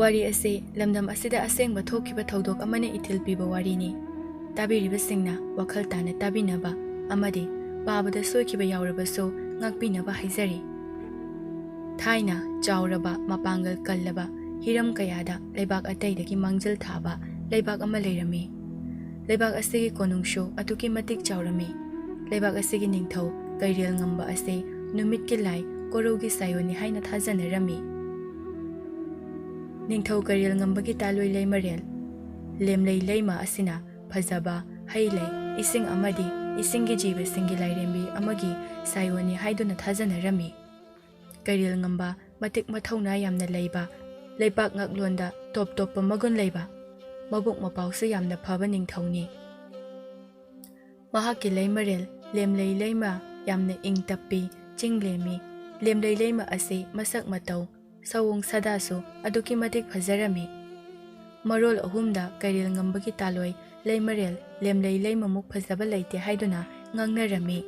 ꯋꯥꯔꯤ ꯑꯁꯤ ꯂꯝꯗꯝ ꯑꯁꯤꯗ ꯑꯁꯦꯡꯕ ꯊꯣꯛꯈꯤꯕ ꯊꯧꯗꯣꯛ ꯑꯃꯅ ꯏꯊꯤꯜ ꯄꯤꯕ ꯋꯥꯔꯤꯅꯤ꯫ ꯇꯥꯕꯤꯔꯤꯕꯁꯤꯡꯅ ꯋꯥꯈꯜ ꯇꯥꯅ ꯇꯥꯕꯤꯅꯕ ꯑꯃꯗꯤ ꯄꯥꯕꯗ ꯁꯣꯏꯈꯤꯕ ꯌꯥꯎꯔꯕꯁꯨ ꯉꯥꯛꯄꯤꯅꯕ ꯍꯥꯏꯖꯔꯤ꯫ ꯊꯥꯏꯅ ꯆꯥꯎꯔꯕ ꯃꯄꯥꯡꯒꯜ ꯀꯜꯂꯕ ꯍꯤꯔꯝ ꯀꯌꯥꯗ ꯂꯩꯕꯥꯛ ꯑꯇꯩꯗꯒꯤ ꯃꯥꯡꯖꯤꯜ ꯊꯥꯕ ꯂꯩꯕꯥꯛ ꯑꯃ ꯂꯩꯔꯝꯃꯤ꯫ ꯂꯩꯕꯥꯛ ꯑꯁꯤꯒꯤ ꯀꯣꯅꯨꯡꯁꯨ ꯑꯗꯨꯛꯀꯤ ꯃꯇꯤꯛ ꯆꯥꯎꯔꯝꯃꯤ꯫ ꯂꯩꯕꯥꯛ ꯑꯁꯤꯒꯤ ꯅꯤꯡꯊꯧ ꯀꯩꯔꯦꯜ ꯉꯝꯕ ꯑꯁꯤ ꯅꯨꯃꯤꯠꯀꯤ ꯂꯥꯏ ꯀꯣꯔꯧꯒꯤ ꯁꯥꯏꯑꯣꯟꯅꯤ ꯍꯥꯏꯅ ꯊꯥꯖꯅꯔꯝꯃꯤ꯫ ꯅꯤꯡꯊꯧ ꯀꯩꯔꯦꯜ ꯉꯝꯕꯒꯤ ꯇꯥꯂꯣꯏ ꯂꯩꯃꯔꯦꯜ ꯂꯦꯝꯂꯩ ꯂꯩꯃ ꯑꯁꯤꯅ ꯐꯖꯕ ꯍꯩ ꯂꯩ ꯏꯁꯤꯡ ꯑꯃꯗꯤ ꯏꯁꯤꯡꯒꯤ ꯖꯤꯕꯁꯤꯡꯒꯤ ꯂꯥꯏꯔꯦꯝꯕꯤ ꯑꯃꯒꯤ ꯁꯥꯏꯑꯣꯟꯅꯤ ꯍꯥꯏꯗꯨꯅ ꯊꯥꯖꯅꯔꯝꯃꯤ꯫ ꯀꯩꯔꯦꯜ ꯉꯝꯕ ꯃꯇꯤꯛ ꯃꯊꯧꯅꯥ ꯌꯥꯝꯅ ꯂꯩꯕ, ꯂꯩꯕꯥꯛ ꯉꯛꯂꯣꯟꯗ ꯇꯣꯞ ꯇꯣꯞꯄ ꯃꯒꯨꯟ ꯂꯩꯕ, ꯃꯕꯨꯛ ꯃꯄꯥꯎꯁꯨ ꯌꯥꯝꯅ ꯐꯕ ꯅꯤꯡꯊꯧꯅꯤ꯫ ꯃꯍꯥꯛꯀꯤ ꯂꯩꯃꯔꯦꯜ ꯂꯦꯝꯂꯩ ꯂꯩꯃ ꯌꯥꯝꯅ ꯏꯪ ꯇꯞꯄꯤ, ꯆꯤꯡꯂꯦꯝꯃꯤ꯫ ꯂꯦꯝꯂꯩ ꯂꯩꯃ ꯑꯁꯤ ꯃꯁꯛ ꯃꯇꯧ ꯁꯑꯣꯡ ꯁꯥꯗꯥꯁꯨ ꯑꯗꯨꯛꯀꯤ ꯃꯇꯤꯛ ꯐꯖꯔꯝꯃꯤ꯫ ꯃꯔꯣꯜ ꯑꯍꯨꯝꯗ ꯀꯩꯔꯦꯜ ꯉꯝꯕꯒꯤ ꯇꯥꯂꯣꯏ ꯂꯩꯃꯔꯦꯜ ꯂꯦꯝꯂꯩ ꯂꯩꯃꯃꯨꯛ ꯐꯖꯕ ꯂꯩꯇꯦ ꯍꯥꯏꯗꯨꯅ ꯉꯥꯡꯅꯔꯝꯃꯤ꯫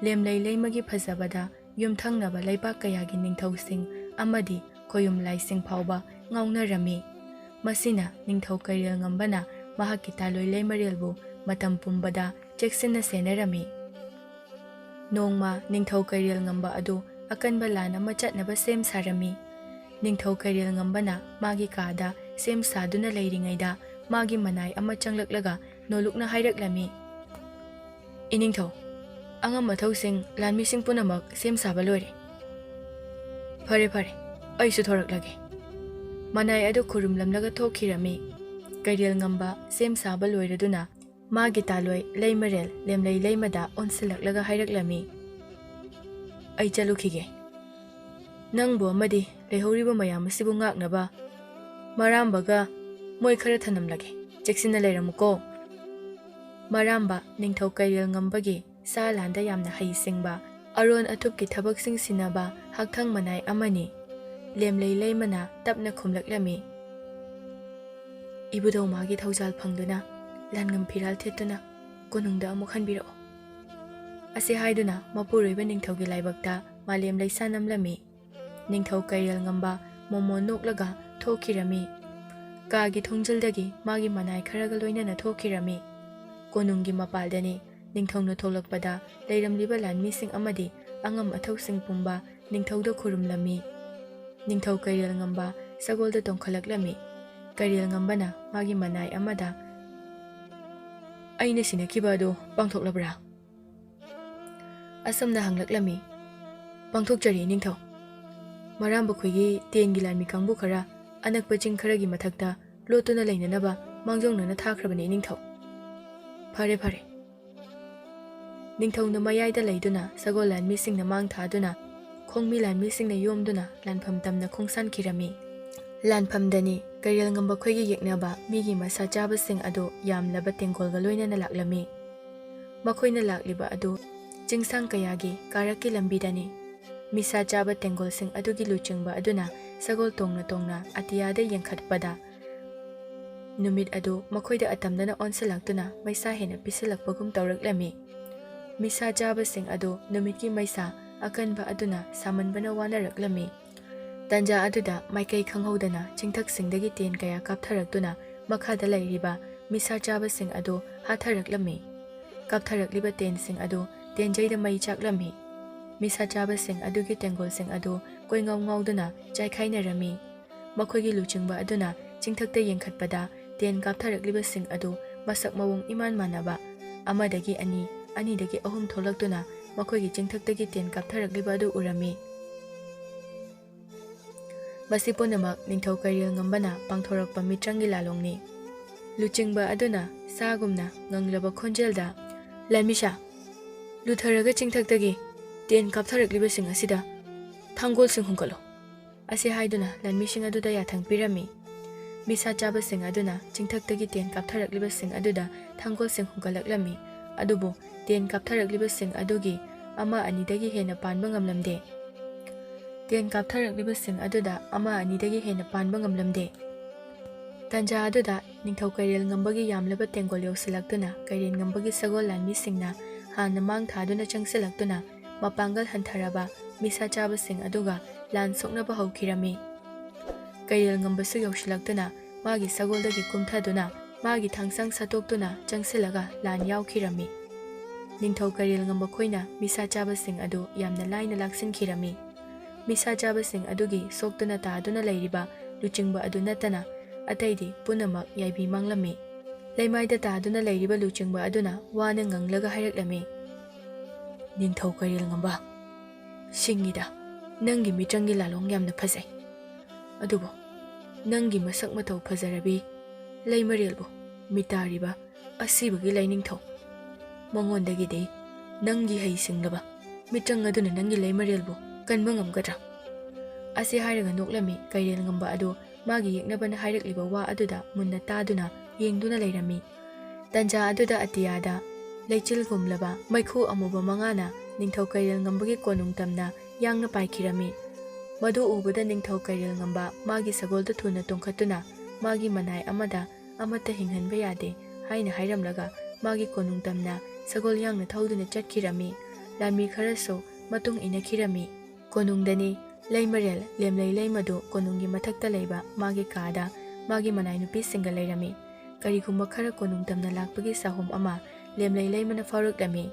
ꯂꯦꯝꯂꯩ ꯂꯩꯃꯒꯤ ꯐꯖꯕꯗ ꯌꯨꯝꯊꯪꯅꯕ ꯂꯩꯕꯥꯛ ꯀꯌꯥꯒꯤ ꯅꯤꯡꯊꯧꯁꯤꯡ ꯑꯃꯗꯤ ꯈꯣꯌꯨꯝ ꯂꯥꯏꯁꯤꯡ ꯐꯥꯎꯕ ꯉꯥꯎꯅꯔꯝꯃꯤ꯫ ꯃꯁꯤꯅ ꯅꯤꯡꯊꯧ ꯀꯩꯔꯦꯜ ꯉꯝꯕꯅ ꯃꯍꯥꯛꯀꯤ ꯇꯥꯂꯣꯏ ꯂꯩꯃꯔꯦꯜꯕꯨ ꯃꯇꯝ ꯄꯨꯝꯕꯗ ꯆꯦꯛꯁꯤꯟꯅ ꯁꯦꯟꯅꯔꯝꯃꯤ꯫ ꯅꯣꯡꯃ ꯅꯤꯡꯊꯧ ꯀꯩꯔꯦꯜ ꯉꯝꯕ ꯑꯗꯨ ꯑꯀꯟꯕ ꯂꯥꯟ ꯑꯃ ꯆꯠꯅꯕ ꯁꯦꯝ ꯁꯥꯔꯝꯃꯤ꯫ ꯅꯤꯡꯊꯧ ꯀꯩꯔꯦꯜ ꯉꯝꯕꯅ ꯃꯥꯒꯤ ꯀꯥꯗ ꯁꯦꯝ ꯁꯥꯗꯨꯅ ꯂꯩꯔꯤꯉꯩꯗ ꯃꯥꯒꯤ ꯃꯅꯥꯏ ꯑꯃ ꯆꯪꯂꯛꯂꯒ ꯅꯣꯜꯂꯨꯛꯅ ꯍꯥꯏꯔꯛꯂꯝꯃꯤ, "ꯏꯅꯤꯡꯊꯧ, ꯑꯉꯝ ꯑꯊꯧꯁꯤꯡ ꯂꯥꯟꯃꯤꯁꯤꯡ ꯄꯨꯝꯅꯃꯛ ꯁꯦꯝ ꯁꯥꯕ ꯂꯣꯏꯔꯦ꯫ ꯐꯔꯦ ꯐꯔꯦ, ꯑꯩꯁꯨ ꯊꯣꯔꯛꯂꯒꯦ"꯫ ꯃꯅꯥꯏ ꯑꯗꯨ ꯈꯨꯔꯨꯝꯂꯝꯂꯒ ꯊꯣꯛꯈꯤꯔꯝꯃꯤ꯫ ꯀꯩꯔꯦꯜ ꯉꯝꯕ ꯁꯦꯝ ꯁꯥꯕ ꯂꯣꯏꯔꯗꯨꯅ ꯃꯥꯒꯤ ꯇꯥꯂꯣꯏ ꯂꯩꯃꯔꯦꯜ ꯂꯦꯝꯂꯩ ꯂꯩꯃꯗ ꯑꯣꯟꯁꯤꯜꯂꯛꯂꯒ ꯍꯥꯏꯔꯛꯂꯝꯃꯤ, "ꯑꯩ ꯆꯠꯂꯨꯈꯤꯒꯦ꯫ ꯅꯪꯕꯨ ꯑꯃꯗꯤ ꯂꯩꯍꯧꯔꯤꯕ ꯃꯌꯥꯝ ꯑꯁꯤꯕꯨ ꯉꯥꯛꯅꯕ ꯃꯔꯥꯝꯕꯒ ꯃꯣꯏ ꯈꯔ ꯊꯅꯝꯂꯒꯦ, ꯆꯦꯛꯁꯤꯟꯅ ꯂꯩꯔꯝꯃꯨꯀꯣ"꯫ ꯃꯔꯥꯝꯕ ꯅꯤꯡꯊꯧ ꯀꯩꯔꯦꯜ ꯉꯝꯕꯒꯤ ꯁꯥ ꯂꯥꯟꯗ ꯌꯥꯝꯅ ꯍꯩꯁꯤꯡꯕ, ꯑꯔꯣꯟ ꯑꯊꯨꯞꯀꯤ ꯊꯕꯛꯁꯤꯡ ꯁꯤꯟꯅꯕ ꯍꯛꯊꯪ ꯃꯅꯥꯏ ꯑꯃꯅꯤ꯫ ꯂꯦꯝꯂꯩ ꯂꯩꯃꯅ ꯇꯞꯅ ꯈꯨꯝꯂꯛꯂꯝꯃꯤ, "ꯏꯕꯨꯙꯧ ꯃꯥꯒꯤ ꯊꯧꯖꯥꯜ ꯐꯪꯗꯨꯅ ꯂꯥꯟꯉꯝ ꯐꯤꯔꯥꯜ ꯊꯦꯠꯇꯨꯅ ꯀꯣꯅꯨꯡꯗ ꯑꯃꯨꯛ ꯍꯟꯕꯤꯔꯛꯑꯣ"꯫ ꯑꯁꯤ ꯍꯥꯏꯗꯨꯅ ꯃꯄꯨꯔꯣꯏꯕ ꯅꯤꯡꯊꯧꯒꯤ ꯂꯥꯏꯕꯛꯇ ꯃꯥꯂꯦꯝ ꯂꯩꯁꯥ ꯅꯝꯂꯝꯃꯤ꯫ ꯅꯤꯡꯊꯧ ꯀꯩꯔꯦꯜ ꯉꯝꯕ ꯃꯣꯃꯣꯟ ꯅꯣꯛꯂꯒ ꯊꯣꯛꯈꯤꯔꯝꯃꯤ꯫ ꯀꯥꯒꯤ ꯊꯣꯡꯖꯤꯜꯗꯒꯤ ꯃꯥꯒꯤ ꯃꯅꯥꯏ ꯈꯔꯒ ꯂꯣꯏꯅꯅ ꯊꯣꯛꯈꯤꯔꯝꯃꯤ꯫ ꯀꯣꯅꯨꯡꯒꯤ ꯃꯄꯥꯜꯗꯅꯤ ꯅꯤꯡꯊꯧꯅ ꯊꯣꯛꯂꯛꯄꯗ ꯂꯩꯔꯝꯂꯤꯕ ꯂꯥꯟꯃꯤꯁꯤꯡ ꯑꯃꯗꯤ ꯑꯉꯝ ꯑꯊꯧꯁꯤꯡ ꯄꯨꯝꯕ ꯅꯤꯡꯊꯧꯗ ꯈꯨꯔꯨꯝꯂꯝꯃꯤ꯫ ꯅꯤꯡꯊꯧ ꯀꯩꯔꯦꯜ ꯉꯝꯕ ꯁꯒꯣꯜꯗ ꯇꯣꯡꯈꯠꯂꯛꯂꯝꯃꯤ꯫ ꯀꯩꯔꯦꯜ ꯉꯝꯕꯅ ꯃꯥꯒꯤ ꯃꯅꯥꯏ ꯑꯃꯗ, "ꯑꯩꯅ ꯁꯤꯟꯅꯈꯤꯕ ꯑꯗꯨ ꯄꯥꯡꯊꯣꯛꯂꯕ꯭ꯔꯥ?" ꯑꯁꯨꯝꯅ ꯍꯪꯂꯛꯂꯝꯃꯤ꯫ "ꯄꯥꯡꯊꯣꯛꯆꯔꯤ ꯅꯤꯡꯊꯧ꯫ ꯃꯔꯥꯝꯕ ꯈꯣꯏꯒꯤ ꯇꯦꯟꯒꯤ ꯂꯥꯟꯃꯤ ꯀꯥꯡꯕꯨ ꯈꯔ ꯑꯅꯛꯄ ꯆꯤꯡ ꯈꯔꯒꯤ ꯃꯊꯛꯇ ꯂꯣꯠꯇꯨꯅ ꯂꯩꯅꯅꯕ ꯃꯥꯡꯖꯧꯅꯅ ꯊꯥꯈ꯭ꯔꯕꯅꯤ ꯅꯤꯡꯊꯧ"꯫ "ꯐꯔꯦ ꯐꯔꯦ"꯫ ꯅꯤꯡꯊꯧꯅ ꯃꯌꯥꯏꯗ ꯂꯩꯗꯨꯅ ꯁꯒꯣꯜ ꯂꯥꯟꯃꯤꯁꯤꯡꯅ ꯃꯥꯡ ꯊꯥꯗꯨꯅ ꯈꯣꯡꯃꯤ ꯂꯥꯟꯃꯤꯁꯤꯡꯅ ꯌꯣꯝꯗꯨꯅ ꯂꯥꯟꯐꯝ ꯇꯝꯅ ꯈꯣꯡꯁꯥꯟꯈꯤꯔꯝꯃꯤ꯫ ꯂꯥꯟꯐꯝꯗꯅꯤ ꯀꯩꯔꯦꯜ ꯉꯝꯕ ꯈꯣꯏꯒꯤ ꯌꯦꯛꯅꯕ ꯃꯤꯒꯤ ꯃꯁꯥ ꯆꯥꯕꯁꯤꯡ ꯑꯗꯨ ꯌꯥꯝꯂꯕ ꯇꯦꯡꯒꯣꯜꯒ ꯂꯣꯏꯅꯅ ꯂꯥꯛꯂꯝꯃꯤ꯫ ꯃꯈꯣꯏꯅ ꯂꯥꯛꯂꯤꯕ ꯑꯗꯨ ꯆꯤꯡꯁꯥꯡ ꯀꯌꯥꯒꯤ ꯀꯥꯔꯛꯀꯤ ꯂꯝꯕꯤꯗꯅꯤ꯫ ꯃꯤꯁꯥ ꯆꯥꯕ ꯇꯦꯡꯒꯣꯜꯁꯤꯡ ꯑꯗꯨꯒꯤ ꯂꯨꯆꯤꯡꯕ ꯑꯗꯨꯅ ꯁꯒꯣꯜ ꯇꯣꯡꯅ ꯇꯣꯡꯅ ꯑꯇꯤꯌꯥꯗ ꯌꯦꯡꯈꯠꯄꯗ ꯅꯨꯃꯤꯠ ꯑꯗꯨ ꯃꯈꯣꯏꯗ ꯑꯇꯝꯅꯅ ꯑꯣꯟꯁꯤꯜꯂꯛꯇꯨꯅ ꯃꯩꯁꯥ ꯍꯦꯟꯅ ꯄꯤꯁꯤꯜꯂꯛꯄꯒꯨꯝ ꯇꯧꯔꯛꯂꯝꯃꯤ꯫ ꯃꯤꯁꯥ ꯆꯥꯕꯁꯤꯡ ꯑꯗꯨ ꯅꯨꯃꯤꯠꯀꯤ ꯃꯩꯁꯥ ꯑꯀꯟꯕ ꯑꯗꯨꯅ ꯁꯥꯃꯟꯕꯅ ꯋꯥꯅꯔꯛꯂꯝꯃꯤ꯫ ꯇꯥꯟꯖꯥ ꯑꯗꯨꯗ ꯃꯥꯏꯀꯩ ꯈꯪꯍꯧꯗꯅ ꯆꯤꯡꯊꯛꯁꯤꯡꯗꯒꯤ ꯇꯦꯟ ꯀꯌꯥ ꯀꯥꯞꯊꯔꯛꯇꯨꯅ ꯃꯈꯥꯗ ꯂꯩꯔꯤꯕ ꯃꯤꯁꯥ ꯆꯥꯕꯁꯤꯡ ꯑꯗꯨ ꯍꯥꯠꯊꯔꯛꯂꯝꯃꯤ꯫ ꯀꯥꯞꯊꯔꯛꯂꯤꯕ ꯇꯦꯟꯁꯤꯡ ꯑꯗꯨ ꯇꯦꯟꯖꯩꯗ ꯃꯩ ꯆꯥꯛꯂꯝꯃꯤ꯫ ꯃꯤꯁꯥ ꯆꯥꯕꯁꯤꯡ ꯑꯗꯨꯒꯤ ꯇꯦꯡꯒꯣꯜꯁꯤꯡ ꯑꯗꯨ ꯀꯣꯏꯉꯥꯎ ꯉꯥꯎꯗꯨꯅ ꯆꯥꯏꯈꯥꯏꯅꯔꯝꯃꯤ꯫ ꯃꯈꯣꯏꯒꯤ ꯂꯨꯆꯤꯡꯕ ꯑꯗꯨꯅ ꯆꯤꯡꯊꯛꯇ ꯌꯦꯡꯈꯠꯄꯗ ꯇꯦꯟ ꯀꯥꯞꯊꯔꯛꯂꯤꯕꯁꯤꯡ ꯑꯗꯨ ꯃꯁꯛ ꯃꯑꯣꯡ ꯏꯃꯥꯟ ꯃꯥꯟꯅꯕ, ꯑꯃꯗꯒꯤ ꯑꯅꯤ, ꯑꯅꯤꯗꯒꯤ ꯑꯍꯨꯝ ꯊꯣꯛꯂꯛꯇꯨꯅ ꯃꯈꯣꯏꯒꯤ ꯆꯤꯡꯊꯛꯇꯒꯤ ꯇꯦꯟ ꯀꯥꯞꯊꯔꯛꯂꯤꯕ ꯑꯗꯨ ꯎꯔꯝꯃꯤ꯫ ꯃꯁꯤ ꯄꯨꯝꯅꯃꯛ ꯅꯤꯡꯊꯧ ꯀꯩꯔꯦꯜ ꯉꯝꯕꯅ ꯄꯥꯡꯊꯣꯔꯛꯄ ꯃꯤꯇ꯭ꯔꯪꯒꯤ ꯂꯥꯂꯣꯡꯅꯤ꯫ ꯂꯨꯆꯤꯡꯕ ꯑꯗꯨꯅ ꯁꯥꯒꯨꯝꯅ ꯉꯪꯂꯕ ꯈꯣꯟꯖꯦꯜꯗ, "ꯂꯥꯟꯃꯤꯁꯥ, ꯂꯨꯊꯔꯒ ꯆꯤꯡꯊꯛꯇꯒꯤ ꯇꯦꯟ ꯀꯥꯞꯊꯔꯛꯂꯤꯕꯁꯤꯡ ꯑꯁꯤꯗ ꯊꯥꯡꯒꯣꯜꯁꯤꯡ ꯍꯨꯟꯒꯠꯂꯣ"꯫ ꯑꯁꯤ ꯍꯥꯏꯗꯨꯅ ꯂꯥꯟꯃꯤꯁꯤꯡ ꯑꯗꯨꯗ ꯌꯥꯊꯪ ꯄꯤꯔꯝꯃꯤ꯫ ꯃꯤꯁꯥ ꯆꯥꯕꯁꯤꯡ ꯑꯗꯨꯅ ꯆꯤꯡꯊꯛꯇꯒꯤ ꯇꯦꯟ ꯀꯥꯞꯊꯔꯛꯂꯤꯕꯁꯤꯡ ꯑꯗꯨꯗ ꯊꯥꯡꯒꯣꯜꯁꯤꯡ ꯍꯨꯟꯒꯠꯂꯛꯂꯝꯃꯤ꯫ ꯑꯗꯨꯕꯨ ꯇꯦꯟ ꯀꯥꯞꯊꯔꯛꯂꯤꯕꯁꯤꯡ ꯑꯗꯨꯒꯤ ꯑꯃ ꯑꯅꯤꯗꯒꯤ ꯍꯦꯟꯅ ꯄꯥꯟꯕ ꯉꯝꯂꯝꯗꯦ꯫ ꯇꯦꯟ ꯀꯥꯞꯊꯔꯛꯂꯤꯕꯁꯤꯡ ꯑꯗꯨꯗ ꯑꯃ ꯑꯅꯤꯗꯒꯤ ꯍꯦꯟꯅ ꯄꯥꯟꯕ ꯉꯝꯂꯝꯗꯦ꯫ ꯇꯥꯟꯖꯥ ꯑꯗꯨꯗ ꯅꯤꯡꯊꯧ ꯀꯩꯔꯦꯜ ꯉꯝꯕꯒꯤ ꯌꯥꯝꯂꯕ ꯇꯦꯡꯒꯣꯜ ꯌꯧꯁꯤꯜꯂꯛꯇꯨꯅ ꯀꯩꯔꯦꯜ ꯉꯝꯕꯒꯤ ꯁꯒꯣꯜ ꯂꯥꯟꯃꯤꯁꯤꯡꯅ ꯍꯥꯟꯅ ꯃꯥꯡ ꯊꯥꯗꯨꯅ ꯆꯪꯁꯤꯜꯂꯛꯇꯨꯅ ꯃꯄꯥꯡꯒꯜ ꯍꯟꯊꯔꯕ ꯃꯤꯁꯥ ꯆꯥꯕꯁꯤꯡ ꯑꯗꯨꯒ ꯂꯥꯟ ꯁꯣꯛꯅꯕ ꯍꯧꯈꯤꯔꯝꯃꯤ꯫ ꯀꯩꯔꯦꯜ ꯉꯝꯕꯁꯨ ꯌꯧꯁꯤꯜꯂꯛꯇꯨꯅ ꯃꯥꯒꯤ ꯁꯒꯣꯜꯗꯒꯤ ꯀꯨꯝꯊꯗꯨꯅ ꯃꯥꯒꯤ ꯊꯥꯡꯁꯪ ꯁꯠꯇꯣꯛꯇꯨꯅ ꯆꯪꯁꯤꯜꯂꯒ ꯂꯥꯟ ꯌꯥꯎꯈꯤꯔꯝꯃꯤ꯫ ꯅꯤꯡꯊꯧ ꯀꯩꯔꯦꯜ ꯉꯝꯕ ꯈꯣꯏꯅ ꯃꯤꯁꯥ ꯆꯥꯕꯁꯤꯡ ꯑꯗꯨ ꯌꯥꯝꯅ ꯂꯥꯏꯅ ꯂꯥꯛꯁꯤꯟꯈꯤꯔꯝꯃꯤ꯫ ꯃꯤꯁꯥ ꯆꯥꯕꯁꯤꯡ ꯑꯗꯨꯒꯤ ꯁꯣꯛꯇꯨꯅ ꯇꯥꯗꯨꯅ ꯂꯩꯔꯤꯕ ꯂꯨꯆꯤꯡꯕ ꯑꯗꯨ ꯅꯠꯇꯅ ꯑꯇꯩꯗꯤ ꯄꯨꯝꯅꯃꯛ ꯌꯥꯏꯕꯤ ꯃꯥꯡꯂꯝꯃꯤ꯫ ꯂꯩꯃꯥꯏꯗ ꯇꯥꯗꯨꯅ ꯂꯩꯔꯤꯕ ꯂꯨꯆꯤꯡꯕ ꯑꯗꯨꯅ ꯋꯥꯅ ꯉꯪꯂꯒ ꯍꯥꯏꯔꯛꯂꯝꯃꯤ, ꯅꯤꯡꯊꯧ ꯀꯩꯔꯦꯜ ꯉꯝꯕ, ꯁꯤꯡꯉꯤꯗ, ꯅꯪꯒꯤ ꯃꯤꯇ꯭ꯔꯪꯒꯤ ꯂꯥꯂꯣꯡ ꯌꯥꯝꯅ ꯐꯖꯩ꯫ ꯑꯗꯨꯕꯨ ꯅꯪꯒꯤ ꯃꯁꯛ ꯃꯇꯧ ꯐꯖꯔꯕꯤ ꯂꯩꯃꯔꯦꯜꯕꯨ ꯃꯤꯇꯥꯔꯤꯕ ꯑꯁꯤꯕꯒꯤ ꯂꯥꯏꯅꯤꯡꯊꯧ, ꯃꯉꯣꯟꯗꯒꯤꯗꯤ ꯅꯪꯒꯤ ꯍꯩꯁꯤꯡꯂꯕ ꯃꯤꯇ꯭ꯔꯪ ꯑꯗꯨꯅ ꯅꯪꯒꯤ ꯂꯩꯃꯔꯦꯜꯕꯨ ꯀꯟꯕ ꯉꯝꯒꯗ꯭ꯔꯥ? ꯑꯁꯤ ꯍꯥꯏꯔꯒ ꯅꯣꯛꯂꯝꯃꯤ ꯀꯩꯔꯦꯜ ꯉꯝꯕ ꯑꯗꯨ ꯃꯥꯒꯤ ꯌꯦꯛꯅꯕꯅ ꯍꯥꯏꯔꯛꯂꯤꯕ ꯋꯥ ꯑꯗꯨꯗ ꯃꯨꯟꯅ ꯇꯥꯗꯨꯅ ꯌꯦꯡꯗꯨꯅ ꯂꯩꯔꯝꯃꯤ꯫ ꯇꯟꯖꯥ ꯑꯗꯨꯗ ꯑꯇꯤꯌꯥꯗ ꯂꯩꯆꯤꯜꯒꯨꯝꯂꯕ ꯃꯩꯈꯨ ꯑꯃꯨꯕ ꯃꯉꯥꯅ ꯅꯤꯡꯊꯧ ꯀꯩꯔꯦꯜ ꯉꯝꯕꯒꯤ ꯀꯣꯅꯨꯡ ꯇꯝꯅ ꯌꯥꯡꯅ ꯄꯥꯏꯈꯤꯔꯝꯃꯤ꯫ ꯃꯗꯨ ꯎꯕꯗ ꯅꯤꯡꯊꯧ ꯀꯩꯔꯦꯜ ꯉꯝꯕ ꯃꯥꯒꯤ ꯁꯒꯣꯜꯗ ꯊꯨꯅ ꯇꯣꯡꯈꯠꯇꯨꯅ ꯃꯥꯒꯤ ꯃꯅꯥꯏ ꯑꯃꯗ ꯑꯃꯠꯇ ꯍꯤꯡꯍꯟꯕ ꯌꯥꯗꯦ ꯍꯥꯏꯅ ꯍꯥꯏꯔꯝꯂꯒ ꯃꯥꯒꯤ ꯀꯣꯅꯨꯡ ꯇꯝꯅ ꯁꯒꯣꯜ ꯌꯥꯡꯅ ꯊꯧꯗꯨꯅ ꯆꯠꯈꯤꯔꯝꯃꯤ꯫ ꯂꯥꯟꯃꯤ ꯈꯔꯁꯨ ꯃꯇꯨꯡ ꯏꯟꯅꯈꯤꯔꯝꯃꯤ꯫ ꯀꯣꯅꯨꯡꯗꯅꯤ ꯂꯩꯃꯔꯦꯜ ꯂꯦꯝꯂꯩ ꯂꯩꯃꯗꯨ ꯀꯣꯅꯨꯡꯒꯤ ꯃꯊꯛꯇ ꯂꯩꯕ ꯃꯥꯒꯤ ꯀꯥꯗ ꯃꯥꯒꯤ ꯃꯅꯥꯏ ꯅꯨꯄꯤꯁꯤꯡꯒ ꯂꯩꯔꯝꯃꯤ꯫ ꯀꯔꯤꯒꯨꯝꯕ ꯈꯔ ꯀꯣꯅꯨꯡ ꯇꯝꯅ ꯂꯥꯛꯄꯒꯤ ꯁꯥꯍꯨꯝ ꯑꯃ ꯂꯦꯝꯂꯩ ꯂꯩꯃꯅ ꯐꯥꯎꯔꯛꯂꯝꯃꯤ꯫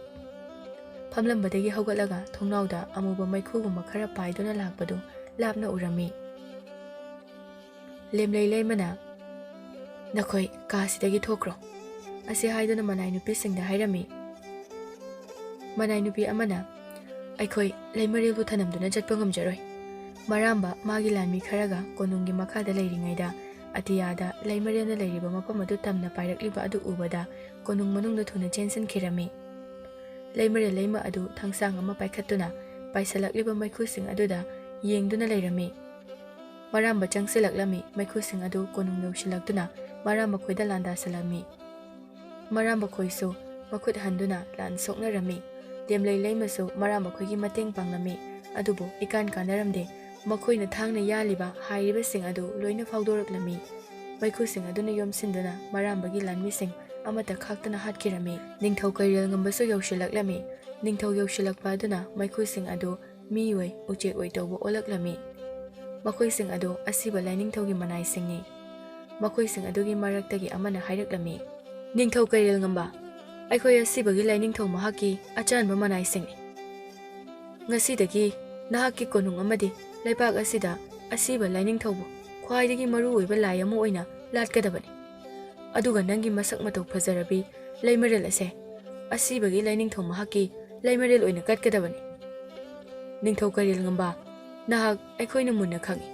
ꯐꯝꯂꯝꯕꯗꯒꯤ ꯍꯧꯒꯠꯂꯒ ꯊꯣꯡꯅꯥꯎꯗ ꯑꯃꯨꯕ ꯃꯩꯈꯨꯒꯨꯝꯕ ꯈꯔ ꯄꯥꯏꯗꯨꯅ ꯂꯥꯛꯄꯗꯨ ꯂꯥꯞꯅ ꯎꯔꯝꯃꯤ꯫ ꯂꯦꯝꯂꯩ ꯂꯩꯃꯅ, ꯅꯈꯣꯏ ꯀꯥꯁꯤꯗꯒꯤ ꯊꯣꯛꯈ꯭ꯔꯣ, ꯑꯁꯤ ꯍꯥꯏꯗꯨꯅ ꯃꯅꯥꯏ ꯅꯨꯄꯤꯁꯤꯡꯗ ꯍꯥꯏꯔꯝꯃꯤ꯫ ꯃꯅꯥꯏ ꯅꯨꯄꯤ ꯑꯃꯅ, ꯑꯩꯈꯣꯏ ꯂꯩꯃꯔꯦꯜꯕꯨ ꯊꯅꯝꯗꯨꯅ ꯆꯠꯄ ꯉꯝꯖꯔꯣꯏ꯫ ꯃꯔꯥꯝꯕ ꯃꯥꯒꯤ ꯂꯥꯟꯃꯤ ꯈꯔꯒ ꯀꯣꯅꯨꯡꯒꯤ ꯃꯈꯥꯗ ꯂꯩꯔꯤꯉꯩꯗ ꯑꯇꯤꯌꯥꯗ ꯂꯩꯃꯔꯦꯜꯅ ꯂꯩꯔꯤꯕ ꯃꯐꯝ ꯑꯗꯨ ꯇꯝꯅ ꯄꯥꯏꯔꯛꯂꯤꯕ ꯑꯗꯨ ꯎꯕꯗ ꯀꯣꯅꯨꯡ ꯃꯅꯨꯡꯗ ꯊꯨꯅ ꯆꯦꯟꯁꯤꯟꯈꯤꯔꯝꯃꯤ꯫ ꯂꯩꯃꯔꯦꯜ ꯂꯩꯃ ꯑꯗꯨ ꯊꯥꯡꯁꯥꯡ ꯑꯃ ꯄꯥꯏꯈꯠꯇꯨꯅ ꯄꯥꯏꯁꯜꯂꯛꯂꯤꯕ ꯃꯩꯈꯨꯁꯤꯡ ꯑꯗꯨꯗ ꯌꯦꯡꯗꯨꯅ ꯂꯩꯔꯝꯃꯤ꯫ ꯃꯔꯥꯝꯕ ꯆꯪꯁꯤꯜꯂꯛꯂꯝꯃꯤ꯫ ꯃꯩꯈꯨꯁꯤꯡ ꯑꯗꯨ ꯀꯣꯅꯨꯡ ꯌꯧꯁꯤꯜꯂꯛꯇꯨꯅ ꯃꯔꯥꯝꯕ ꯈꯣꯏꯗ ꯂꯥꯟꯗꯥꯁꯜꯂꯝꯃꯤ꯫ ꯃꯔꯥꯝꯕ ꯈꯣꯏꯁꯨ ꯃꯈꯨꯠ ꯍꯟꯗꯨꯅ ꯂꯥꯟ ꯁꯣꯛꯅꯔꯝꯃꯤ꯫ ꯂꯦꯝꯂꯩ ꯂꯩꯃꯁꯨ ꯃꯔꯥꯝꯕ ꯈꯣꯏꯒꯤ ꯃꯇꯦꯡ ꯄꯥꯡꯂꯝꯃꯤ꯫ ꯑꯗꯨꯕꯨ ꯏꯀꯥꯟ ꯀꯥꯟꯅꯔꯝꯗꯦ꯫ ꯃꯈꯣꯏꯅ ꯊꯥꯡꯅ ꯌꯥꯜꯂꯤꯕ ꯍꯥꯏꯔꯤꯕꯁꯤꯡ ꯑꯗꯨ ꯂꯣꯏꯅ ꯐꯥꯎꯗꯣꯔꯛꯂꯝꯃꯤ꯫ ꯃꯩꯈꯨꯁꯤꯡ ꯑꯗꯨꯅ ꯌꯣꯝꯁꯤꯟꯗꯨꯅ ꯃꯔꯥꯝꯕꯒꯤ ꯂꯥꯟꯃꯤꯁꯤꯡ ꯑꯃꯠꯇ ꯈꯥꯛꯇꯅ ꯍꯥꯠꯈꯤꯔꯝꯃꯤ꯫ ꯅꯤꯡꯊꯧ ꯀꯩꯔꯦꯜ ꯉꯝꯕꯁꯨ ꯌꯧꯁꯤꯜꯂꯛꯂꯝꯃꯤ꯫ ꯅꯤꯡꯊꯧ ꯌꯧꯁꯤꯜꯂꯛꯄ ꯑꯗꯨꯅ ꯃꯩꯈꯨꯁꯤꯡ ꯑꯗꯨ ꯃꯤꯑꯣꯏ ꯎꯆꯦꯛ ꯑꯣꯏ ꯇꯧꯕ ꯑꯣꯜꯂꯛꯂꯝꯃꯤ꯫ ꯃꯈꯣꯏꯁꯤꯡ ꯑꯗꯨ ꯑꯁꯤꯕ ꯂꯥꯏꯅꯤꯡꯊꯧꯒꯤ ꯃꯅꯥꯏꯁꯤꯡꯅꯤ꯫ ꯃꯈꯣꯏꯁꯤꯡ ꯑꯗꯨꯒꯤ ꯃꯔꯛꯇꯒꯤ ꯑꯃꯅ ꯍꯥꯏꯔꯛꯂꯝꯃꯤ, ꯅꯤꯡꯊꯧ ꯀꯩꯔꯦꯜ ꯉꯝꯕ, ꯑꯩꯈꯣꯏ ꯑꯁꯤꯕꯒꯤ ꯂꯥꯏꯅꯤꯡꯊꯧ ꯃꯍꯥꯛꯀꯤ ꯑꯆꯥꯟꯕ ꯃꯅꯥꯏꯁꯤꯡꯅꯤ꯫ ꯉꯁꯤꯗꯒꯤ ꯅꯍꯥꯛꯀꯤ ꯀꯣꯅꯨꯡ ꯑꯃꯗꯤ ꯂꯩꯕꯥꯛ ꯑꯁꯤꯗ ꯑꯁꯤꯕ ꯂꯥꯏꯅꯤꯡꯊꯧꯕꯨ ꯈ꯭ꯋꯥꯏꯗꯒꯤ ꯃꯔꯨꯑꯣꯏꯕ ꯂꯥꯏ ꯑꯃ ꯑꯣꯏꯅ ꯂꯥꯠꯀꯗꯕꯅꯤ꯫ ꯑꯗꯨꯒ ꯅꯪꯒꯤ ꯃꯁꯛ ꯃꯇꯧ ꯐꯖꯔꯕꯤ ꯂꯩꯃꯔꯦꯜ ꯑꯁꯦ ꯑꯁꯤꯕꯒꯤ ꯂꯥꯏꯅꯤꯡꯊꯧ ꯃꯍꯥꯛꯀꯤ ꯂꯩꯃꯔꯦꯜ ꯑꯣꯏꯅ ꯀꯠꯀꯗꯕꯅꯤ꯫ ꯅꯤꯡꯊꯧ ꯀꯩꯔꯦꯜ ꯉꯝꯕ, ꯅꯍꯥꯛ ꯑꯩꯈꯣꯏꯅ ꯃꯨꯟꯅ ꯈꯪꯏ꯫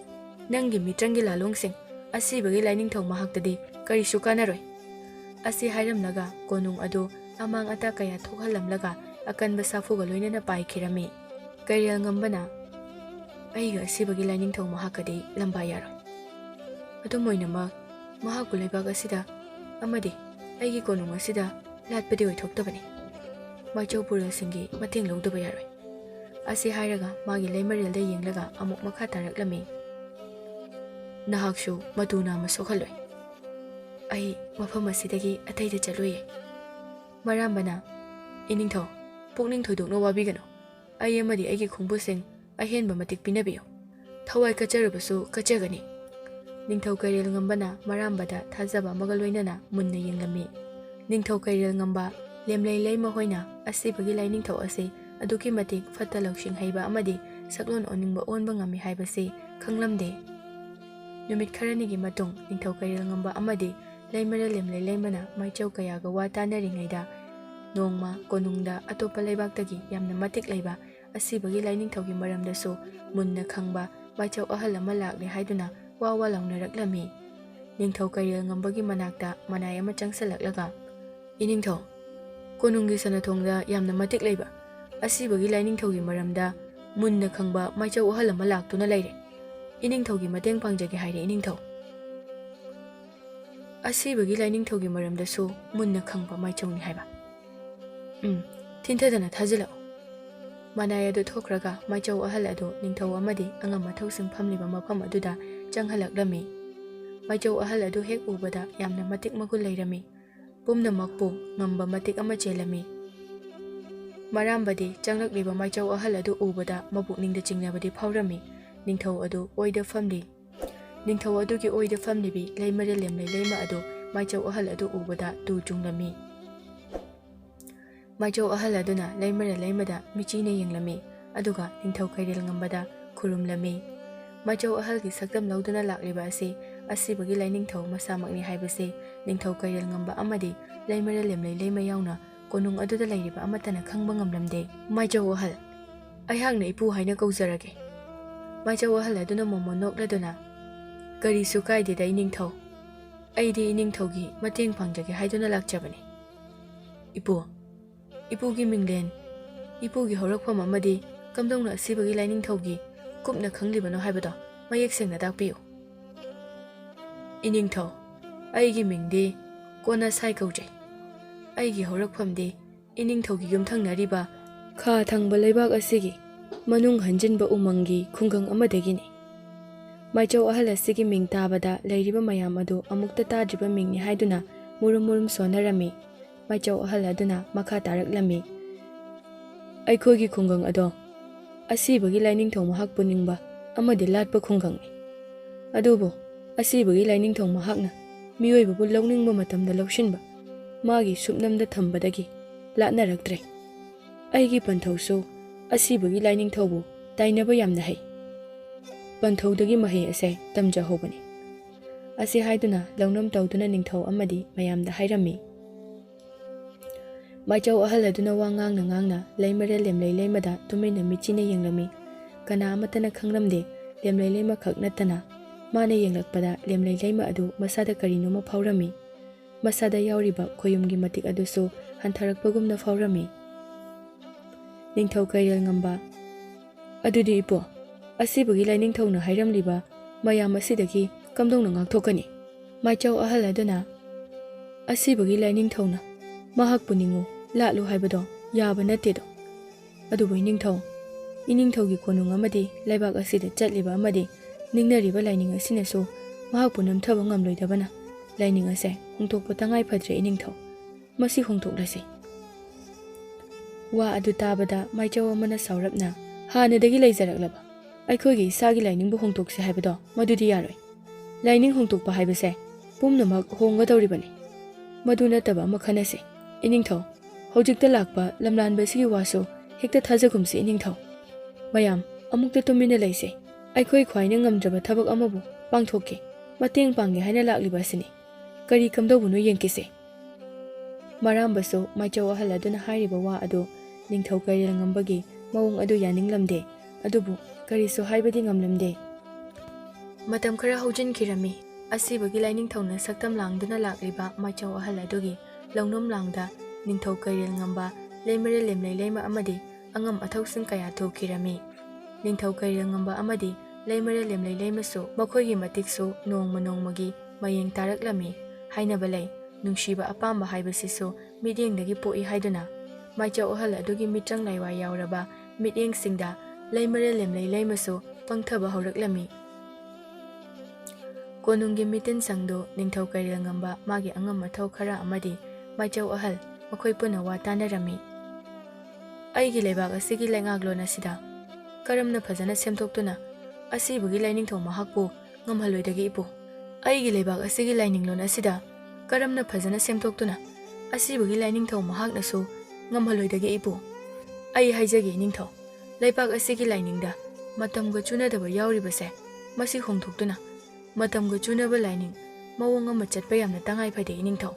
ꯅꯪꯒꯤ ꯃꯤꯇ꯭ꯔꯪꯒꯤ ꯂꯥꯂꯣꯡꯁꯤꯡ ꯑꯁꯤꯕꯒꯤ ꯂꯥꯏꯅꯤꯡꯊꯧ ꯃꯍꯥꯛꯇꯗꯤ ꯀꯔꯤꯁꯨ ꯀꯥꯟꯅꯔꯣꯏ꯫ ꯑꯁꯤ ꯍꯥꯏꯔꯝꯂꯒ ꯀꯣꯅꯨꯡ ꯑꯗꯨ ꯑꯃꯥꯡ ꯑꯇꯥ ꯀꯌꯥ ꯊꯣꯛꯍꯜꯂꯝꯂꯒ ꯑꯀꯟꯕ ꯁꯥꯐꯨꯒ ꯂꯣꯏꯅꯅ ꯄꯥꯏꯈꯤꯔꯝꯃꯤ꯫ ꯀꯩꯔꯦꯜ ꯉꯝꯕꯅ, ꯑꯩꯒ ꯑꯁꯤꯕꯒꯤ ꯂꯥꯏꯅꯤꯡꯊꯧ ꯃꯍꯥꯛꯀꯗꯤ ꯂꯝꯕꯥ ꯌꯥꯔꯣꯏ꯫ ꯑꯗꯨꯝ ꯑꯣꯏꯅꯃꯛ ꯃꯍꯥꯛꯄꯨ ꯂꯩꯕꯥꯛ ꯑꯁꯤꯗ ꯑꯃꯗꯤ ꯑꯩꯒꯤ ꯀꯣꯅꯨꯡ ꯑꯁꯤꯗ ꯂꯥꯠꯄꯗꯤ ꯑꯣꯏꯊꯣꯛꯇꯕꯅꯤ꯫ ꯃꯥꯏꯆꯧ ꯄꯨꯔꯦꯜꯁꯤꯡꯒꯤ ꯃꯇꯦꯡ ꯂꯧꯗꯕ ꯌꯥꯔꯣꯏ꯫ ꯑꯁꯤ ꯍꯥꯏꯔꯒ ꯃꯥꯒꯤ ꯂꯩꯃꯔꯦꯜꯗ ꯌꯦꯡꯂꯒ ꯑꯃꯨꯛ ꯃꯈꯥ ꯇꯥꯔꯛꯂꯝꯃꯤ, ꯅꯍꯥꯛꯁꯨ ꯃꯇꯨ ꯅꯥꯝꯃ ꯁꯣꯛꯍꯜꯂꯣꯏ꯫ ꯑꯩ ꯃꯐꯝ ꯑꯁꯤꯗꯒꯤ ꯑꯇꯩꯗ ꯆꯠꯂꯣꯏꯌꯦ꯫ ꯃꯔꯥꯝꯕꯅ, ꯏꯅꯤꯡꯊꯧ, ꯄꯨꯛꯅꯤꯡ ꯊꯧꯗꯣꯛꯅ ꯋꯥꯕꯤꯒꯅꯨ꯫ ꯑꯩ ꯑꯃꯗꯤ ꯑꯩꯒꯤ ꯈꯣꯡꯕꯨꯁꯤꯡ ꯑꯍꯦꯟꯕ ꯃꯇꯤꯛ ꯄꯤꯅꯕꯤꯌꯨ꯫ ꯊꯋꯥꯏ ꯀꯠꯆꯔꯕꯁꯨ ꯀꯠꯆꯒꯅꯤ꯫ ꯅꯤꯡꯊꯧ ꯀꯩꯔꯦꯜ ꯉꯝꯕꯅ ꯃꯔꯥꯝꯕꯗ ꯊꯥꯖꯕ ꯑꯃꯒ ꯂꯣꯏꯅꯅ ꯃꯨꯟꯅ ꯌꯦꯡꯂꯝꯃꯤ꯫ ꯅꯤꯡꯊꯧ ꯀꯩꯔꯦꯜ ꯉꯝꯕ ꯂꯦꯝꯂꯩ ꯂꯩꯃ ꯍꯣꯏꯅ ꯑꯁꯤꯕꯒꯤ ꯂꯥꯏꯅꯤꯡꯊꯧ ꯑꯁꯤ ꯑꯗꯨꯛꯀꯤ ꯃꯇꯤꯛ ꯐꯠꯇ ꯂꯧꯁꯤꯡ ꯍꯩꯕ ꯑꯃꯗꯤ ꯁꯛꯂꯣꯟ ꯑꯣꯟꯅꯤꯡꯕ ꯑꯣꯟꯕ ꯉꯝꯃꯤ ꯍꯥꯏꯕꯁꯤ ꯈꯪꯂꯝꯗꯦ꯫ ꯅꯨꯃꯤꯠ ꯈꯔꯅꯤꯒꯤ ꯃꯇꯨꯡ ꯅꯤꯡꯊꯧ ꯀꯩꯔꯦꯜ ꯉꯝꯕ ꯑꯃꯗꯤ ꯂꯩꯃꯔꯦꯜ ꯂꯦꯝꯂꯩ ꯂꯩꯃꯅ ꯃꯥꯏꯆꯧ ꯀꯌꯥꯒ ꯋꯥ ꯇꯥꯅꯔꯤꯉꯩꯗ ꯅꯣꯡꯃ ꯀꯣꯅꯨꯡꯗ ꯑꯇꯣꯞꯄ ꯂꯩꯕꯥꯛꯇꯒꯤ ꯌꯥꯝꯅ ꯃꯇꯤꯛ ꯂꯩꯕ ꯑꯁꯤꯕꯒꯤ ꯂꯥꯏꯅꯤꯡꯊꯧꯒꯤ ꯃꯔꯝꯗꯁꯨ ꯃꯨꯟꯅ ꯈꯪꯕ ꯃꯥꯏꯆꯧ ꯑꯍꯜ ꯑꯃ ꯂꯥꯛꯂꯦ ꯍꯥꯏꯗꯨꯅ ꯋꯥ ꯋꯥ ꯂꯥꯎꯅꯔꯛꯂꯝꯃꯤ꯫ ꯅꯤꯡꯊꯧ ꯀꯩꯔꯦꯜ ꯉꯝꯕꯒꯤ ꯃꯅꯥꯛꯇ ꯃꯅꯥꯏ ꯑꯃ ꯆꯪꯁꯤꯜꯂꯛꯂꯒ, ꯏꯅꯤꯡꯊꯧ, ꯀꯣꯅꯨꯡꯒꯤ ꯁꯅꯊꯣꯡꯗ ꯌꯥꯝꯅ ꯃꯇꯤꯛ ꯂꯩꯕ ꯑꯁꯤꯕꯒꯤ ꯂꯥꯏꯅꯤꯡꯊꯧꯒꯤ ꯃꯔꯝꯗ ꯃꯨꯟꯅ ꯈꯪꯕ ꯃꯥꯏꯆꯧ ꯑꯍꯜ ꯑꯃ ꯂꯥꯛꯇꯨꯅ ꯂꯩꯔꯦ꯫ ꯏꯅꯤꯡꯊꯧꯒꯤ ꯃꯇꯦꯡ ꯄꯥꯡꯖꯒꯦ ꯍꯥꯏꯔꯦ ꯏꯅꯤꯡꯊꯧ꯫ ꯑꯁꯤꯕꯒꯤ ꯂꯥꯏꯅꯤꯡꯊꯧꯒꯤ ꯃꯔꯝꯗꯁꯨ ꯃꯨꯟꯅ ꯈꯪꯕ ꯃꯥꯏꯆꯧꯅꯤ ꯍꯥꯏꯕ? ꯊꯤꯟꯊꯗꯅ ꯊꯥꯖꯤꯜꯂꯛꯎ꯫ ꯃꯅꯥꯏ ꯑꯗꯨ ꯊꯣꯛꯈ꯭ꯔꯒ ꯃꯥꯏꯆꯧ ꯑꯍꯜ ꯑꯗꯨ ꯅꯤꯡꯊꯧ ꯑꯃꯗꯤ ꯑꯉꯝ ꯑꯊꯧꯁꯤꯡ ꯐꯝꯂꯤꯕ ꯃꯐꯝ ꯑꯗꯨꯗ ꯆꯪꯍꯜꯂꯛꯂꯝꯃꯤ꯫ ꯃꯥꯏꯆꯧ ꯑꯍꯜ ꯑꯗꯨ ꯍꯦꯛ ꯎꯕꯗ ꯌꯥꯝꯅ ꯃꯇꯤꯛ ꯃꯒꯨꯟ ꯂꯩꯔꯝꯃꯤ꯫ ꯄꯨꯝꯅꯃꯛꯄꯨ ꯉꯝꯕ ꯃꯇꯤꯛ ꯑꯃ ꯆꯦꯜꯂꯝꯃꯤ꯫ ꯃꯔꯥꯝꯕꯗꯤ ꯆꯪꯂꯛꯂꯤꯕ ꯃꯥꯏꯆꯧ ꯑꯍꯜ ꯑꯗꯨ ꯎꯕꯗ ꯃꯄꯨꯛꯅꯤꯡꯗ ꯆꯤꯡꯅꯕꯗꯤ ꯐꯥꯎꯔꯝꯃꯤ꯫ ꯅꯤꯡꯊꯧ ꯑꯗꯨ ꯑꯣꯏꯗ ꯐꯝꯂꯤ꯫ ꯅꯤꯡꯊꯧ ꯑꯗꯨꯒꯤ ꯑꯣꯏꯗ ꯐꯝꯂꯤꯕꯤ ꯂꯩꯃꯔꯦꯜ ꯂꯦꯝꯂꯩ ꯂꯩꯃ ꯑꯗꯨ ꯃꯥꯏꯆꯧ ꯑꯍꯜ ꯑꯗꯨ ꯎꯕꯗ ꯇꯨ ꯆꯨꯡꯂꯝꯃꯤ꯫ ꯃꯥꯏꯆꯧ ꯑꯍꯜ ꯑꯗꯨꯅ ꯂꯩꯃꯔꯦꯜ ꯂꯩꯃꯗ ꯃꯤꯆꯤꯅ ꯌꯦꯡꯂꯝꯃꯤ ꯑꯗꯨꯒ ꯅꯤꯡꯊꯧ ꯀꯩꯔꯦꯜ ꯉꯝꯕꯗ ꯈꯨꯔꯨꯝꯂꯝꯃꯤ꯫ ꯃꯥꯏꯆꯧ ꯑꯍꯜꯒꯤ ꯁꯛꯇꯝ ꯂꯧꯗꯨꯅ ꯂꯥꯛꯂꯤꯕ ꯑꯁꯤ ꯑꯁꯤꯕꯒꯤ ꯂꯥꯏꯅꯤꯡꯊꯧ ꯃꯁꯥꯃꯛꯅꯤ ꯍꯥꯏꯕꯁꯤ ꯅꯤꯡꯊꯧ ꯀꯩꯔꯦꯜ ꯉꯝꯕ ꯑꯃꯗꯤ ꯂꯩꯃꯔꯦꯜ ꯂꯦꯝꯂꯩ ꯂꯩꯃ ꯌꯥꯎꯅ ꯀꯣꯅꯨꯡ ꯑꯗꯨꯗ ꯂꯩꯔꯤꯕ ꯑꯃꯠꯇꯅ ꯈꯪꯕ ꯉꯝꯂꯝꯗꯦ꯫ ꯃꯥꯏꯆꯧ ꯑꯍꯜ, ꯑꯩꯍꯥꯛꯅ ꯏꯄꯨ ꯍꯥꯏꯅ ꯀꯧꯖꯔꯒꯦ꯫ ꯃꯥꯏꯆꯧ ꯑꯍꯜ ꯑꯗꯨꯅ ꯃꯣꯃꯣꯟ ꯅꯣꯛꯂꯗꯨꯅ, ꯀꯔꯤꯁꯨ ꯀꯥꯏꯗꯦꯗ ꯏꯅꯤꯡꯊꯧ, ꯑꯩꯗꯤ ꯏꯅꯤꯡꯊꯧꯒꯤ ꯃꯇꯦꯡ ꯄꯥꯡꯖꯒꯦ ꯍꯥꯏꯗꯨꯅ ꯂꯥꯛꯆꯕꯅꯤ꯫ ꯏꯄꯨꯒꯤ ꯃꯤꯡꯂꯦꯟ, ꯏꯄꯨꯒꯤ ꯍꯧꯔꯛꯐꯝ ꯑꯃꯗꯤ ꯀꯝꯗꯧꯅ ꯑꯁꯤꯕꯒꯤ ꯂꯥꯏꯅꯤꯡꯊꯧꯒꯤ ꯀꯨꯞꯅ ꯈꯪꯂꯤꯕꯅꯣ ꯍꯥꯏꯕꯗꯣ ꯃꯌꯦꯛ ꯁꯦꯡꯅ ꯇꯥꯛꯄꯤꯌꯨ꯫ ꯏꯅꯤꯡꯊꯧ, ꯑꯩꯒꯤ ꯃꯤꯡꯗꯤ ꯀꯣꯟꯅꯁꯥꯏ ꯀꯧꯖꯩ꯫ ꯑꯩꯒꯤ ꯍꯧꯔꯛꯐꯝꯗꯤ ꯏꯅꯤꯡꯊꯧꯒꯤ ꯌꯨꯝꯊꯪꯅꯔꯤꯕ ꯈꯥ ꯊꯪꯕ ꯂꯩꯕꯥꯛ ꯑꯁꯤꯒꯤ ꯃꯅꯨꯡ ꯍꯟꯖꯤꯟꯕ ꯎꯃꯪꯒꯤ ꯈꯨꯡꯒꯪ ꯑꯃꯗꯒꯤꯅꯤ꯫ ꯃꯥꯏꯆꯧ ꯑꯍꯜ ꯑꯁꯤꯒꯤ ꯃꯤꯡ ꯇꯥꯕꯗ ꯂꯩꯔꯤꯕ ꯃꯌꯥꯝ ꯑꯗꯨ ꯑꯃꯨꯛꯇ ꯇꯥꯗ꯭ꯔꯤꯕ ꯃꯤꯡꯅꯤ ꯍꯥꯏꯗꯨꯅ ꯃꯨꯔꯨꯝ ꯃꯨꯔꯨꯝ ꯁꯣꯟꯅꯔꯝꯃꯤ꯫ ꯃꯥꯏꯆꯧ ꯑꯍꯜ ꯑꯗꯨꯅ ꯃꯈꯥ ꯇꯥꯔꯛꯂꯝꯃꯤ, ꯑꯩꯈꯣꯏꯒꯤ ꯈꯨꯡꯒꯪ ꯑꯗꯣ ꯑꯁꯤꯕꯒꯤ ꯂꯥꯏꯅꯤꯡꯊꯧ ꯃꯍꯥꯛꯄꯨ ꯅꯤꯡꯕ ꯑꯃꯗꯤ ꯂꯥꯠꯄ ꯈꯨꯡꯒꯪꯅꯤ꯫ ꯑꯗꯨꯕꯨ ꯑꯁꯤꯕꯒꯤ ꯂꯥꯏꯅꯤꯡꯊꯧ ꯃꯍꯥꯛꯅ ꯃꯤꯑꯣꯏꯕꯕꯨ ꯂꯧꯅꯤꯡꯕ ꯃꯇꯝꯗ ꯂꯧꯁꯤꯟꯕ, ꯃꯥꯒꯤ ꯁꯨꯞꯅꯝꯗ ꯊꯝꯕꯗꯒꯤ ꯂꯥꯠꯅꯔꯛꯇ꯭ꯔꯦ꯫ ꯑꯩꯒꯤ ꯄꯟꯊꯧꯁꯨ ꯑꯁꯤꯕꯒꯤ ꯂꯥꯏꯅꯤꯡꯊꯧꯕꯨ ꯇꯥꯏꯅꯕ ꯌꯥꯝꯅ ꯍꯩ꯫ ꯄꯟꯊꯧꯗꯒꯤ ꯃꯍꯩ ꯑꯁꯦ ꯇꯝꯖꯍꯧꯕꯅꯤ꯫ ꯑꯁꯤ ꯍꯥꯏꯗꯨꯅ ꯂꯧꯅꯝ ꯇꯧꯗꯨꯅ ꯅꯤꯡꯊꯧ ꯑꯃꯗꯤ ꯃꯌꯥꯝꯗ ꯍꯥꯏꯔꯝꯃꯤ꯫ ꯃꯥꯏꯆꯧ ꯑꯍꯜ ꯑꯗꯨꯅ ꯋꯥ ꯉꯥꯡꯅ ꯉꯥꯡꯅ ꯂꯩꯃꯔꯦꯜ ꯂꯦꯝꯂꯩ ꯂꯩꯃꯗ ꯇꯨꯃꯤꯟꯅ ꯃꯤꯠꯆꯤꯅ ꯌꯦꯡꯂꯝꯃꯤ꯫ ꯀꯅꯥ ꯑꯃꯠꯇꯅ ꯈꯪꯂꯝꯗꯦ ꯂꯦꯝꯂꯩ ꯂꯩꯃ ꯈꯛ ꯅꯠꯇꯅ ꯃꯥꯅ ꯌꯦꯡꯂꯛꯄꯗ ꯂꯦꯝꯂꯩ ꯂꯩꯃ ꯑꯗꯨ ꯃꯁꯥꯗ ꯀꯔꯤꯅꯣꯃ ꯐꯥꯎꯔꯝꯃꯤ꯫ ꯃꯁꯥꯗ ꯌꯥꯎꯔꯤꯕ ꯈꯣꯌꯨꯝꯒꯤ ꯃꯇꯤꯛ ꯑꯗꯨꯁꯨ ꯍꯟꯊꯔꯛꯄꯒꯨꯝꯅ ꯐꯥꯎꯔꯝꯃꯤ꯫ ꯅꯤꯡꯊꯧ ꯀꯩꯔꯦꯜ ꯉꯝꯕ, ꯑꯗꯨꯗꯤ ꯏꯄꯨ, ꯑꯁꯤꯕꯒꯤ ꯂꯥꯏꯅꯤꯡꯊꯧꯅ ꯍꯥꯏꯔꯝꯂꯤꯕ ꯃꯌꯥꯝ ꯑꯁꯤꯗꯒꯤ ꯀꯝꯗꯧꯅ ꯉꯥꯛꯊꯣꯛꯀꯅꯤ? ꯃꯥꯏꯆꯧ ꯑꯍꯜ ꯑꯗꯨꯅ, ꯑꯁꯤꯕꯒꯤ ꯂꯥꯏꯅꯤꯡꯊꯧꯅ ꯃꯍꯥꯛꯄꯨ ꯅꯤꯡꯉꯨ ꯂꯥꯠꯂꯨ ꯍꯥꯏꯕꯗꯣ ꯌꯥꯕ ꯅꯠꯇꯦꯗꯣ꯫ ꯑꯗꯨꯕꯨ ꯏꯅꯤꯡꯊꯧꯒꯤ ꯀꯣꯅꯨꯡ ꯑꯃꯗꯤ ꯂꯩꯕꯥꯛ ꯑꯁꯤꯗ ꯆꯠꯂꯤꯕ ꯑꯃꯗꯤ ꯅꯤꯡꯅꯔꯤꯕ ꯂꯥꯏꯅꯤꯡ ꯑꯁꯤꯅꯁꯨ ꯃꯍꯥꯛꯄꯨ ꯅꯝꯊꯕ ꯉꯝꯂꯣꯏꯗꯕꯅ ꯂꯥꯏꯅꯤꯡ ꯑꯁꯦ ꯍꯣꯡꯗꯣꯛꯄ ꯇꯉꯥꯏ ꯐꯗ꯭ꯔꯦ ꯏꯅꯤꯡꯊꯧ꯫ ꯃꯁꯤ ꯍꯣꯡꯗꯣꯛꯂꯁꯤ꯫ ꯋꯥ ꯑꯗꯨ ꯇꯥꯕꯗ ꯃꯥꯏꯆꯧ ꯑꯃꯅ ꯁꯥꯎꯔꯞꯅ, ꯍꯥꯟꯅꯗꯒꯤ ꯂꯩꯖꯔꯛꯂꯕ ꯑꯩꯈꯣꯏꯒꯤ ꯏꯁꯥꯒꯤ ꯂꯥꯏꯅꯤꯡꯕꯨ ꯍꯣꯡꯗꯣꯛꯁꯤ ꯍꯥꯏꯕꯗꯣ ꯃꯗꯨꯗꯤ ꯌꯥꯔꯣꯏ꯫ ꯂꯥꯏꯅꯤꯡ ꯍꯣꯡꯗꯣꯛꯄ ꯍꯥꯏꯕꯁꯦ ꯄꯨꯝꯅꯃꯛ ꯍꯣꯡꯒꯗꯧꯔꯤꯕꯅꯤ꯫ ꯃꯗꯨ ꯅꯠꯇꯕ ꯑꯃ ꯈꯟꯅꯁꯤ꯫ ꯏꯅꯤꯡꯊꯧ, ꯍꯧꯖꯤꯛꯇ ꯂꯥꯛꯄ ꯂꯝꯂꯥꯟꯕ ꯑꯁꯤꯒꯤ ꯋꯥꯁꯨ ꯍꯦꯛꯇ ꯊꯥꯖꯒꯨꯝꯁꯤ ꯏꯅꯤꯡꯊꯧ꯫ ꯃꯌꯥꯝ ꯑꯃꯨꯛꯇ ꯇꯨꯃꯤꯟꯅ ꯂꯩꯁꯤ꯫ ꯑꯩꯈꯣꯏ ꯈ꯭ꯋꯥꯏꯅ ꯉꯝꯗ꯭ꯔꯕ ꯊꯕꯛ ꯑꯃꯕꯨ ꯄꯥꯡꯊꯣꯛꯀꯦ, ꯃꯇꯦꯡ ꯄꯥꯡꯒꯦ ꯍꯥꯏꯅ ꯂꯥꯛꯂꯤꯕ ꯑꯁꯤꯅꯤ꯫ ꯀꯔꯤ ꯀꯝꯗꯧꯕꯅꯣ ꯌꯦꯡꯈꯤꯁꯤ꯫ ꯃꯔꯥꯝꯕꯁꯨ ꯃꯥꯏꯆꯧ ꯑꯍꯜ ꯑꯗꯨꯅ ꯍꯥꯏꯔꯤꯕ ꯋꯥ ꯑꯗꯨ ꯅꯤꯡꯊꯧ ꯀꯩꯔꯦꯜ ꯉꯝꯕꯒꯤ ꯃꯑꯣꯡ ꯑꯗꯨ ꯌꯥꯅꯤꯡꯂꯝꯗꯦ꯫ ꯑꯗꯨꯕꯨ ꯀꯔꯤꯁꯨ ꯍꯥꯏꯕꯗꯤ ꯉꯝꯂꯝꯗꯦ꯫ ꯃꯇꯝ ꯈꯔ ꯍꯧꯖꯤꯟꯈꯤꯔꯝꯃꯤ꯫ ꯑꯁꯤꯕꯒꯤ ꯂꯥꯏꯅꯤꯡꯊꯧꯅ ꯁꯛꯇꯝ ꯂꯥꯡꯗꯨꯅ ꯂꯥꯛꯂꯤꯕ ꯃꯥꯏꯆꯧ ꯑꯍꯜ ꯑꯗꯨꯒꯤ ꯂꯧꯅꯝ ꯂꯥꯡꯗ ꯅꯤꯡꯊꯧ ꯀꯩꯔꯦꯜ ꯉꯝꯕ, ꯂꯩꯃꯔꯦꯜ ꯂꯦꯝꯂꯩ ꯂꯩꯃ ꯑꯃꯗꯤ ꯑꯉꯝ ꯑꯊꯧꯁꯤꯡ ꯀꯌꯥ ꯊꯨꯈꯤꯔꯝꯃꯤ꯫ ꯅꯤꯡꯊꯧ ꯀꯩꯔꯦꯜ ꯉꯝꯕ ꯑꯃꯗꯤ ꯂꯩꯃꯔꯦꯜ ꯂꯦꯝꯂꯩ ꯂꯩꯃꯁꯨ ꯃꯈꯣꯏꯒꯤ ꯃꯇꯤꯛꯁꯨ ꯅꯣꯡꯃ ꯅꯣꯡꯃꯒꯤ ꯃꯌꯦꯡ ꯇꯥꯔꯛꯂꯝꯃꯤ꯫ ꯍꯥꯏꯅꯕ ꯂꯩ, ꯅꯨꯡꯁꯤꯕ ꯑꯄꯥꯝꯕ ꯍꯥꯏꯕꯁꯤꯁꯨ ꯃꯤꯠꯌꯦꯡꯗꯒꯤ ꯄꯣꯛꯏ ꯍꯥꯏꯗꯨꯅ꯫ ꯃꯥꯏꯆꯧ ꯑꯍꯜ ꯑꯗꯨꯒꯤ ꯃꯤꯇ꯭ꯔꯪ ꯂꯩꯋꯥꯏ ꯌꯥꯎꯔꯕ ꯃꯤꯠꯌꯦꯡꯁꯤꯡꯗ ꯂꯩꯃꯔꯦꯜ ꯂꯦꯝꯂꯩ ꯂꯩꯃꯁꯨ ꯄꯪꯊꯕ ꯍꯧꯔꯛꯂꯝꯃꯤ꯫ ꯀꯣꯅꯨꯡꯒꯤ ꯃꯤꯇꯤꯟꯁꯪꯗꯨ ꯅꯤꯡꯊꯧ ꯀꯩꯔꯦꯜ ꯉꯝꯕ, ꯃꯥꯒꯤ ꯑꯉꯝ ꯑꯊꯧ ꯈꯔ ꯑꯃꯗꯤ ꯃꯥꯏꯆꯧ ꯑꯍꯜ ꯃꯈꯣꯏ ꯄꯨꯟꯅ ꯋꯥ ꯇꯥꯅꯔꯝꯃꯤ꯫ ꯑꯩꯒꯤ ꯂꯩꯕꯥꯛ ꯑꯁꯤꯒꯤ ꯂꯩꯉꯥꯛꯂꯣꯟ ꯑꯁꯤꯗ ꯀꯔꯝꯅ ꯐꯖꯅ ꯁꯦꯝꯗꯣꯛꯇꯨꯅ ꯑꯁꯤꯕꯒꯤ ꯂꯥꯏꯅꯤꯡꯊꯧ ꯃꯍꯥꯛꯄꯨ ꯉꯝꯍꯜꯂꯣꯏꯗꯒꯦ ꯏꯄꯨ? ꯑꯩꯒꯤ ꯂꯩꯕꯥꯛ ꯑꯁꯤꯒꯤ ꯂꯥꯏꯅꯤꯡꯂꯣꯟ ꯑꯁꯤꯗ ꯀꯔꯝꯅ ꯐꯖꯅ ꯁꯦꯝꯗꯣꯛꯇꯨꯅ ꯑꯁꯤꯕꯒꯤ ꯂꯥꯏꯅꯤꯡꯊꯧ ꯃꯍꯥꯛꯅꯁꯨ ꯉꯝꯍꯜꯂꯣꯏꯗꯒꯦ ꯏꯄꯨ? ꯑꯩ ꯍꯥꯏꯖꯒꯦ ꯏꯅꯤꯡꯊꯧ, ꯂꯩꯕꯥꯛ ꯑꯁꯤꯒꯤ ꯂꯥꯏꯅꯤꯡꯗ ꯃꯇꯝꯒ ꯆꯨꯅꯗꯕ ꯌꯥꯎꯔꯤꯕꯁꯦ ꯃꯁꯤ ꯍꯣꯡꯗꯣꯛꯇꯨꯅ ꯃꯇꯝꯒ ꯆꯨꯅꯕ ꯂꯥꯏꯅꯤꯡ ꯃꯑꯣꯡ ꯑꯃ ꯆꯠꯄ ꯌꯥꯝꯅ ꯇꯉꯥꯏ ꯐꯗꯦ ꯏꯅꯤꯡꯊꯧ꯫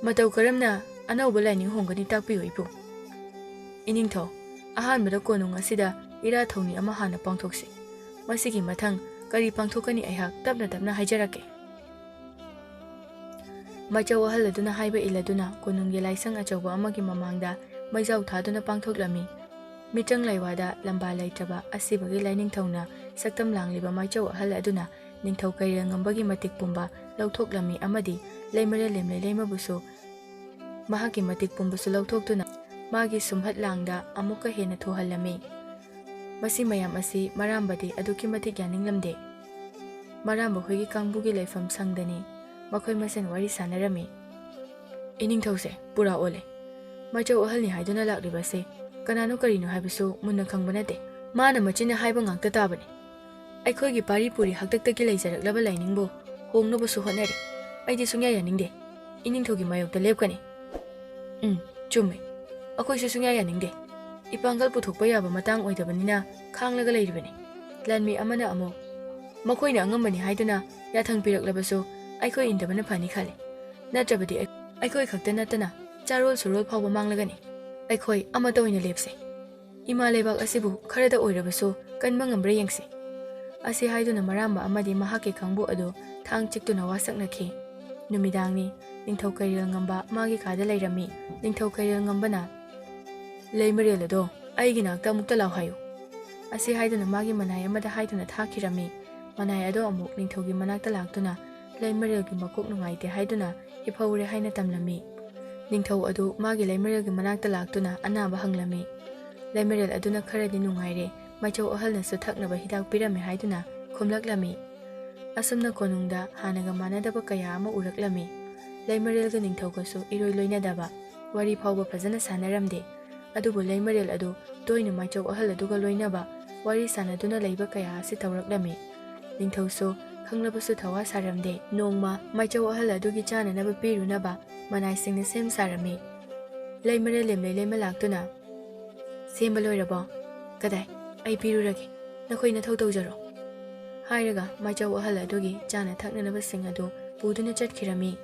ꯃꯇꯧ ꯀꯔꯝꯅ ꯑꯅꯧꯕ ꯂꯥꯏꯅꯤꯡ ꯍꯣꯡꯒꯅꯤ ꯇꯥꯛꯄꯤꯌꯨ ꯏꯄꯨ꯫ ꯏꯅꯤꯡꯊꯧ, ꯑꯍꯥꯟꯕꯗ ꯀꯣꯅꯨꯡ ꯑꯁꯤꯗ ꯏꯔꯥ ꯊꯧꯅꯤ ꯑꯃ ꯍꯥꯟꯅ ꯄꯥꯡꯊꯣꯛꯁꯤ꯫ ꯃꯁꯤꯒꯤ ꯃꯊꯪ ꯀꯔꯤ ꯄꯥꯡꯊꯣꯛꯀꯅꯤ ꯑꯩꯍꯥꯛ ꯇꯞꯅ ꯇꯞꯅ ꯍꯥꯏꯖꯔꯛꯀꯦ꯫ ꯃꯥꯏꯆꯧ ꯑꯍꯜ ꯑꯗꯨꯅ ꯍꯥꯏꯕ ꯏꯜꯂꯗꯨꯅ ꯀꯣꯅꯨꯡꯒꯤ ꯂꯥꯏꯁꯪ ꯑꯆꯧꯕ ꯑꯃꯒꯤ ꯃꯃꯥꯡꯗ ꯃꯩꯖꯥꯎ ꯊꯥꯗꯨꯅ ꯄꯥꯡꯊꯣꯛꯂꯝꯃꯤ꯫ ꯃꯤꯇ꯭ꯔꯪ ꯂꯩꯋꯥꯗ ꯂꯝꯕꯥ ꯂꯩꯇ꯭ꯔꯕ ꯑꯁꯤꯕꯒꯤ ꯂꯥꯏꯅꯤꯡꯊꯧꯅ ꯁꯛꯇꯝ ꯂꯥꯡꯂꯤꯕ ꯃꯥꯏꯆꯧ ꯑꯍꯜ ꯑꯗꯨꯅ ꯅꯤꯡꯊꯧ ꯀꯩꯔꯦꯜ ꯉꯝꯕꯒꯤ ꯃꯇꯤꯛ ꯄꯨꯝꯕ ꯂꯧꯊꯣꯛꯂꯝꯃꯤ ꯑꯃꯗꯤ ꯂꯩꯃꯔꯦꯜ ꯂꯦꯝꯂꯩ ꯂꯩꯃꯕꯨꯁꯨ ꯃꯍꯥꯛꯀꯤ ꯃꯇꯤꯛ ꯄꯨꯝꯕꯁꯨ ꯂꯧꯊꯣꯛꯇꯨꯅ ꯃꯥꯒꯤ ꯁꯨꯝꯍꯠ ꯂꯥꯡꯗ ꯑꯃꯨꯛꯀ ꯍꯦꯟꯅ ꯊꯨꯍꯜꯂꯝꯃꯤ꯫ ꯃꯁꯤ ꯃꯌꯥꯝ ꯑꯁꯤ ꯃꯔꯥꯝꯕꯗꯤ ꯑꯗꯨꯛꯀꯤ ꯃꯇꯤꯛ ꯌꯥꯅꯤꯡꯂꯝꯗꯦ꯫ ꯃꯔꯥꯝꯕ ꯍꯣꯏꯒꯤ ꯀꯥꯡꯕꯨꯒꯤ ꯂꯩꯐꯝ ꯁꯪꯗꯅꯤ ꯃꯈꯣꯏ ꯃꯁꯦꯟ ꯋꯥꯔꯤ ꯁꯥꯅꯔꯝꯃꯤ꯫ ꯏꯅꯤꯡꯊꯧꯁꯦ ꯄꯨꯔꯥ ꯑꯣꯜꯂꯦ꯫ ꯃꯥꯏꯆꯧ ꯑꯍꯜꯅꯤ ꯍꯥꯏꯗꯨꯅ ꯂꯥꯛꯂꯤꯕꯁꯦ ꯀꯅꯥꯅꯣ ꯀꯔꯤꯅꯣ ꯍꯥꯏꯕꯁꯨ ꯃꯨꯟꯅ ꯈꯪꯕ ꯅꯠꯇꯦ꯫ ꯃꯥꯅ ꯃꯆꯤꯟꯅ ꯍꯥꯏꯕ ꯉꯥꯛꯇ ꯇꯥꯕꯅꯤ꯫ ꯑꯩꯈꯣꯏꯒꯤ ꯄꯥꯔꯤ ꯄꯨꯔꯤ ꯍꯥꯛꯇꯛꯇꯒꯤ ꯂꯩꯖꯔꯛꯂꯕ ꯂꯥꯏꯅꯤꯡꯕꯨ ꯍꯣꯡꯅꯕꯁꯨ ꯍꯣꯠꯅꯔꯤ. ꯑꯩꯗꯤ ꯁꯨꯡꯌꯥ ꯌꯥꯅꯤꯡꯗꯦ. ꯏꯅꯤꯡꯊꯧꯒꯤ ꯃꯥꯌꯣꯛꯇ ꯂꯦꯞꯀꯅꯤ. ꯆꯨꯝꯃꯦ. ꯑꯩꯈꯣꯏꯁꯨ ꯁꯨꯡꯌꯥ ꯌꯥꯅꯤꯡꯗꯦ. ꯏꯄꯥꯡꯒꯜ ꯄꯨꯊꯣꯛꯄ ꯌꯥꯕ ꯃꯇꯥꯡ ꯑꯣꯏꯗꯕꯅꯤꯅ ꯈꯥꯡꯂꯒ ꯂꯩꯔꯤꯕꯅꯤ. ꯂꯥꯟꯃꯤ ꯑꯃꯅ ꯑꯃꯨꯛ ꯃꯈꯣꯏꯅ ꯑꯉꯝꯕꯅꯤ ꯍꯥꯏꯗꯨꯅ ꯌꯥꯊꯪ ꯄꯤꯔꯛꯂꯕꯁꯨ ꯑꯩꯈꯣꯏ ꯏꯟꯗꯕꯅ ꯐꯅꯤ ꯈꯜꯂꯤ. ꯅꯠꯇ꯭ꯔꯕꯗꯤ ꯑꯩꯈꯣꯏ ꯈꯛꯇ ꯅꯠꯇꯅ ꯆꯥꯔꯣꯜ ꯁꯨꯔꯣꯜ ꯐꯥꯎꯕ ꯃꯥꯡꯂꯒꯅꯤ. ꯑꯩꯈꯣꯏ ꯑꯃꯠꯇ ꯑꯣꯏꯅ ꯂꯦꯞꯁꯤ. ꯏꯃꯥ ꯂꯩꯕꯥꯛ ꯑꯁꯤꯕꯨ ꯈꯔꯗ ꯑꯣꯏꯔꯕꯁꯨ ꯀꯟꯕ ꯉꯝꯕ꯭ꯔꯥ ꯌꯦꯡꯁꯤ. ꯑꯁꯤ ꯍꯥꯏꯗꯨꯅ ꯃꯔꯥꯝꯕ ꯑꯃꯗꯤ ꯃꯍꯥꯛꯀꯤ ꯀꯥꯡꯕꯨ ꯑꯗꯨ ꯊꯥꯡ ꯆꯤꯛꯇꯨꯅ ꯋꯥꯁꯛꯅꯈꯤ. ꯅꯨꯃꯤꯗꯥꯡꯅꯤ. ꯅꯤꯡꯊꯧ ꯀꯩꯔꯦꯜ ꯉꯝꯕ ꯃꯥꯒꯤ ꯀꯥꯗ ꯂꯩꯔꯝꯃꯤ. ꯅꯤꯡꯊꯧ ꯀꯩꯔꯦꯜ ꯉꯝꯕꯅ ꯂꯩꯃꯔꯦꯜ ꯑꯗꯣ ꯑꯩꯒꯤ ꯅꯥꯛꯇ ꯑꯃꯨꯛꯇ ꯂꯥꯎ ꯍꯥꯏꯌꯨ. ꯑꯁꯤ ꯍꯥꯏꯗꯨꯅ ꯃꯥꯒꯤ ꯃꯅꯥꯏ ꯑꯃꯗ ꯍꯥꯏꯗꯨꯅ ꯊꯥꯈꯤꯔꯝꯃꯤ. ꯃꯅꯥꯏ ꯑꯗꯣ ꯑꯃꯨꯛ ꯅꯤꯡꯊꯧꯒꯤ ꯃꯅꯥꯛꯇ ꯂꯥꯛꯇꯨꯅ ꯂꯩꯃꯔꯦꯜꯒꯤ ꯃꯀꯣꯛ ꯅꯨꯡꯉꯥꯏꯇꯦ ꯍꯥꯏꯗꯨꯅ ꯍꯤꯞꯍꯧꯔꯦ ꯍꯥꯏꯅ ꯇꯝꯂꯝꯃꯤ. ꯅꯤꯡꯊꯧ ꯑꯗꯨ ꯃꯥꯒꯤ ꯂꯩꯃꯔꯦꯜꯒꯤ ꯃꯅꯥꯛꯇ ꯂꯥꯛꯇꯨꯅ ꯑꯅꯥꯕ ꯍꯪꯂꯝꯃꯤ. ꯂꯩꯃꯔꯦꯜ ꯑꯗꯨꯅ ꯈꯔꯗꯤ ꯅꯨꯡꯉꯥꯏꯔꯦ, ꯃꯥꯏꯆꯧ ꯑꯍꯜꯅꯁꯨ ꯊꯛꯅꯕ ꯍꯤꯗꯥꯛ ꯄꯤꯔꯝꯃꯦ ꯍꯥꯏꯗꯨꯅ ꯈꯨꯝꯂꯛꯂꯝꯃꯤ. ꯑꯁꯨꯝꯅ ꯀꯣꯅꯨꯡꯗ ꯍꯥꯟꯅꯒ ꯃꯥꯟꯅꯗꯕ ꯀꯌꯥ ꯑꯃ ꯎꯔꯛꯂꯝꯃꯤ. ꯂꯩꯃꯔꯦꯜꯒ ꯅꯤꯡꯊꯧꯒꯁꯨ ꯏꯔꯣꯏ ꯂꯣꯏꯅꯗꯕ, ꯋꯥꯔꯤ ꯐꯥꯎꯕ ꯐꯖꯅ ꯁꯥꯟꯅꯔꯝꯗꯦ. ꯑꯗꯨꯕꯨ ꯂꯩꯃꯔꯦꯜ ꯑꯗꯨ ꯇꯣꯏꯅ ꯃꯥꯏꯆꯧ ꯑꯍꯜ ꯑꯗꯨꯒ ꯂꯣꯏꯅꯕ, ꯋꯥꯔꯤ ꯁꯥꯟꯅꯗꯨꯅ ꯂꯩꯕ ꯀꯌా ꯑꯁꯤ ꯇꯧꯔꯛꯂꯝꯃꯤ. ꯅꯤꯡꯊꯧꯁꯨ ꯈꯪꯂꯕꯁꯨ ꯊꯋꯥ ꯁꯥꯔꯝꯗꯦ. ꯅꯣꯡꯃ ꯃꯥꯏꯆꯧ ꯑꯍꯜ ꯑꯗꯨꯒꯤ ꯆꯥꯅꯅꯕ ꯄꯤꯔꯨꯅꯕ ꯃꯅꯥꯏꯁꯤꯡꯅ ꯁꯦꯝ ꯁꯥꯔꯝꯃꯤ. ꯂꯩꯃꯔꯦꯜ ꯂꯦꯝꯂꯩ ꯂꯩꯃ ꯂꯥꯛꯇꯨꯅ ꯁꯦꯝꯕ ꯂꯣꯏꯔꯕꯣ? ꯀꯗꯥꯏ, ꯑꯩ ꯄꯤꯔꯨꯔꯒꯦ, ꯅꯈꯣꯏ ꯅꯊꯧ ꯇꯧꯖꯔꯣ ꯍꯥꯏꯔꯒ ꯃꯥꯏꯆꯧ ꯑꯍꯜ ꯑꯗꯨꯒꯤ ꯆꯥꯅ ꯊꯛꯅꯅꯕꯁꯤꯡ ꯑꯗꯨ ꯄꯨꯗꯨꯅ ꯆꯠꯈꯤꯔꯝꯃꯤ.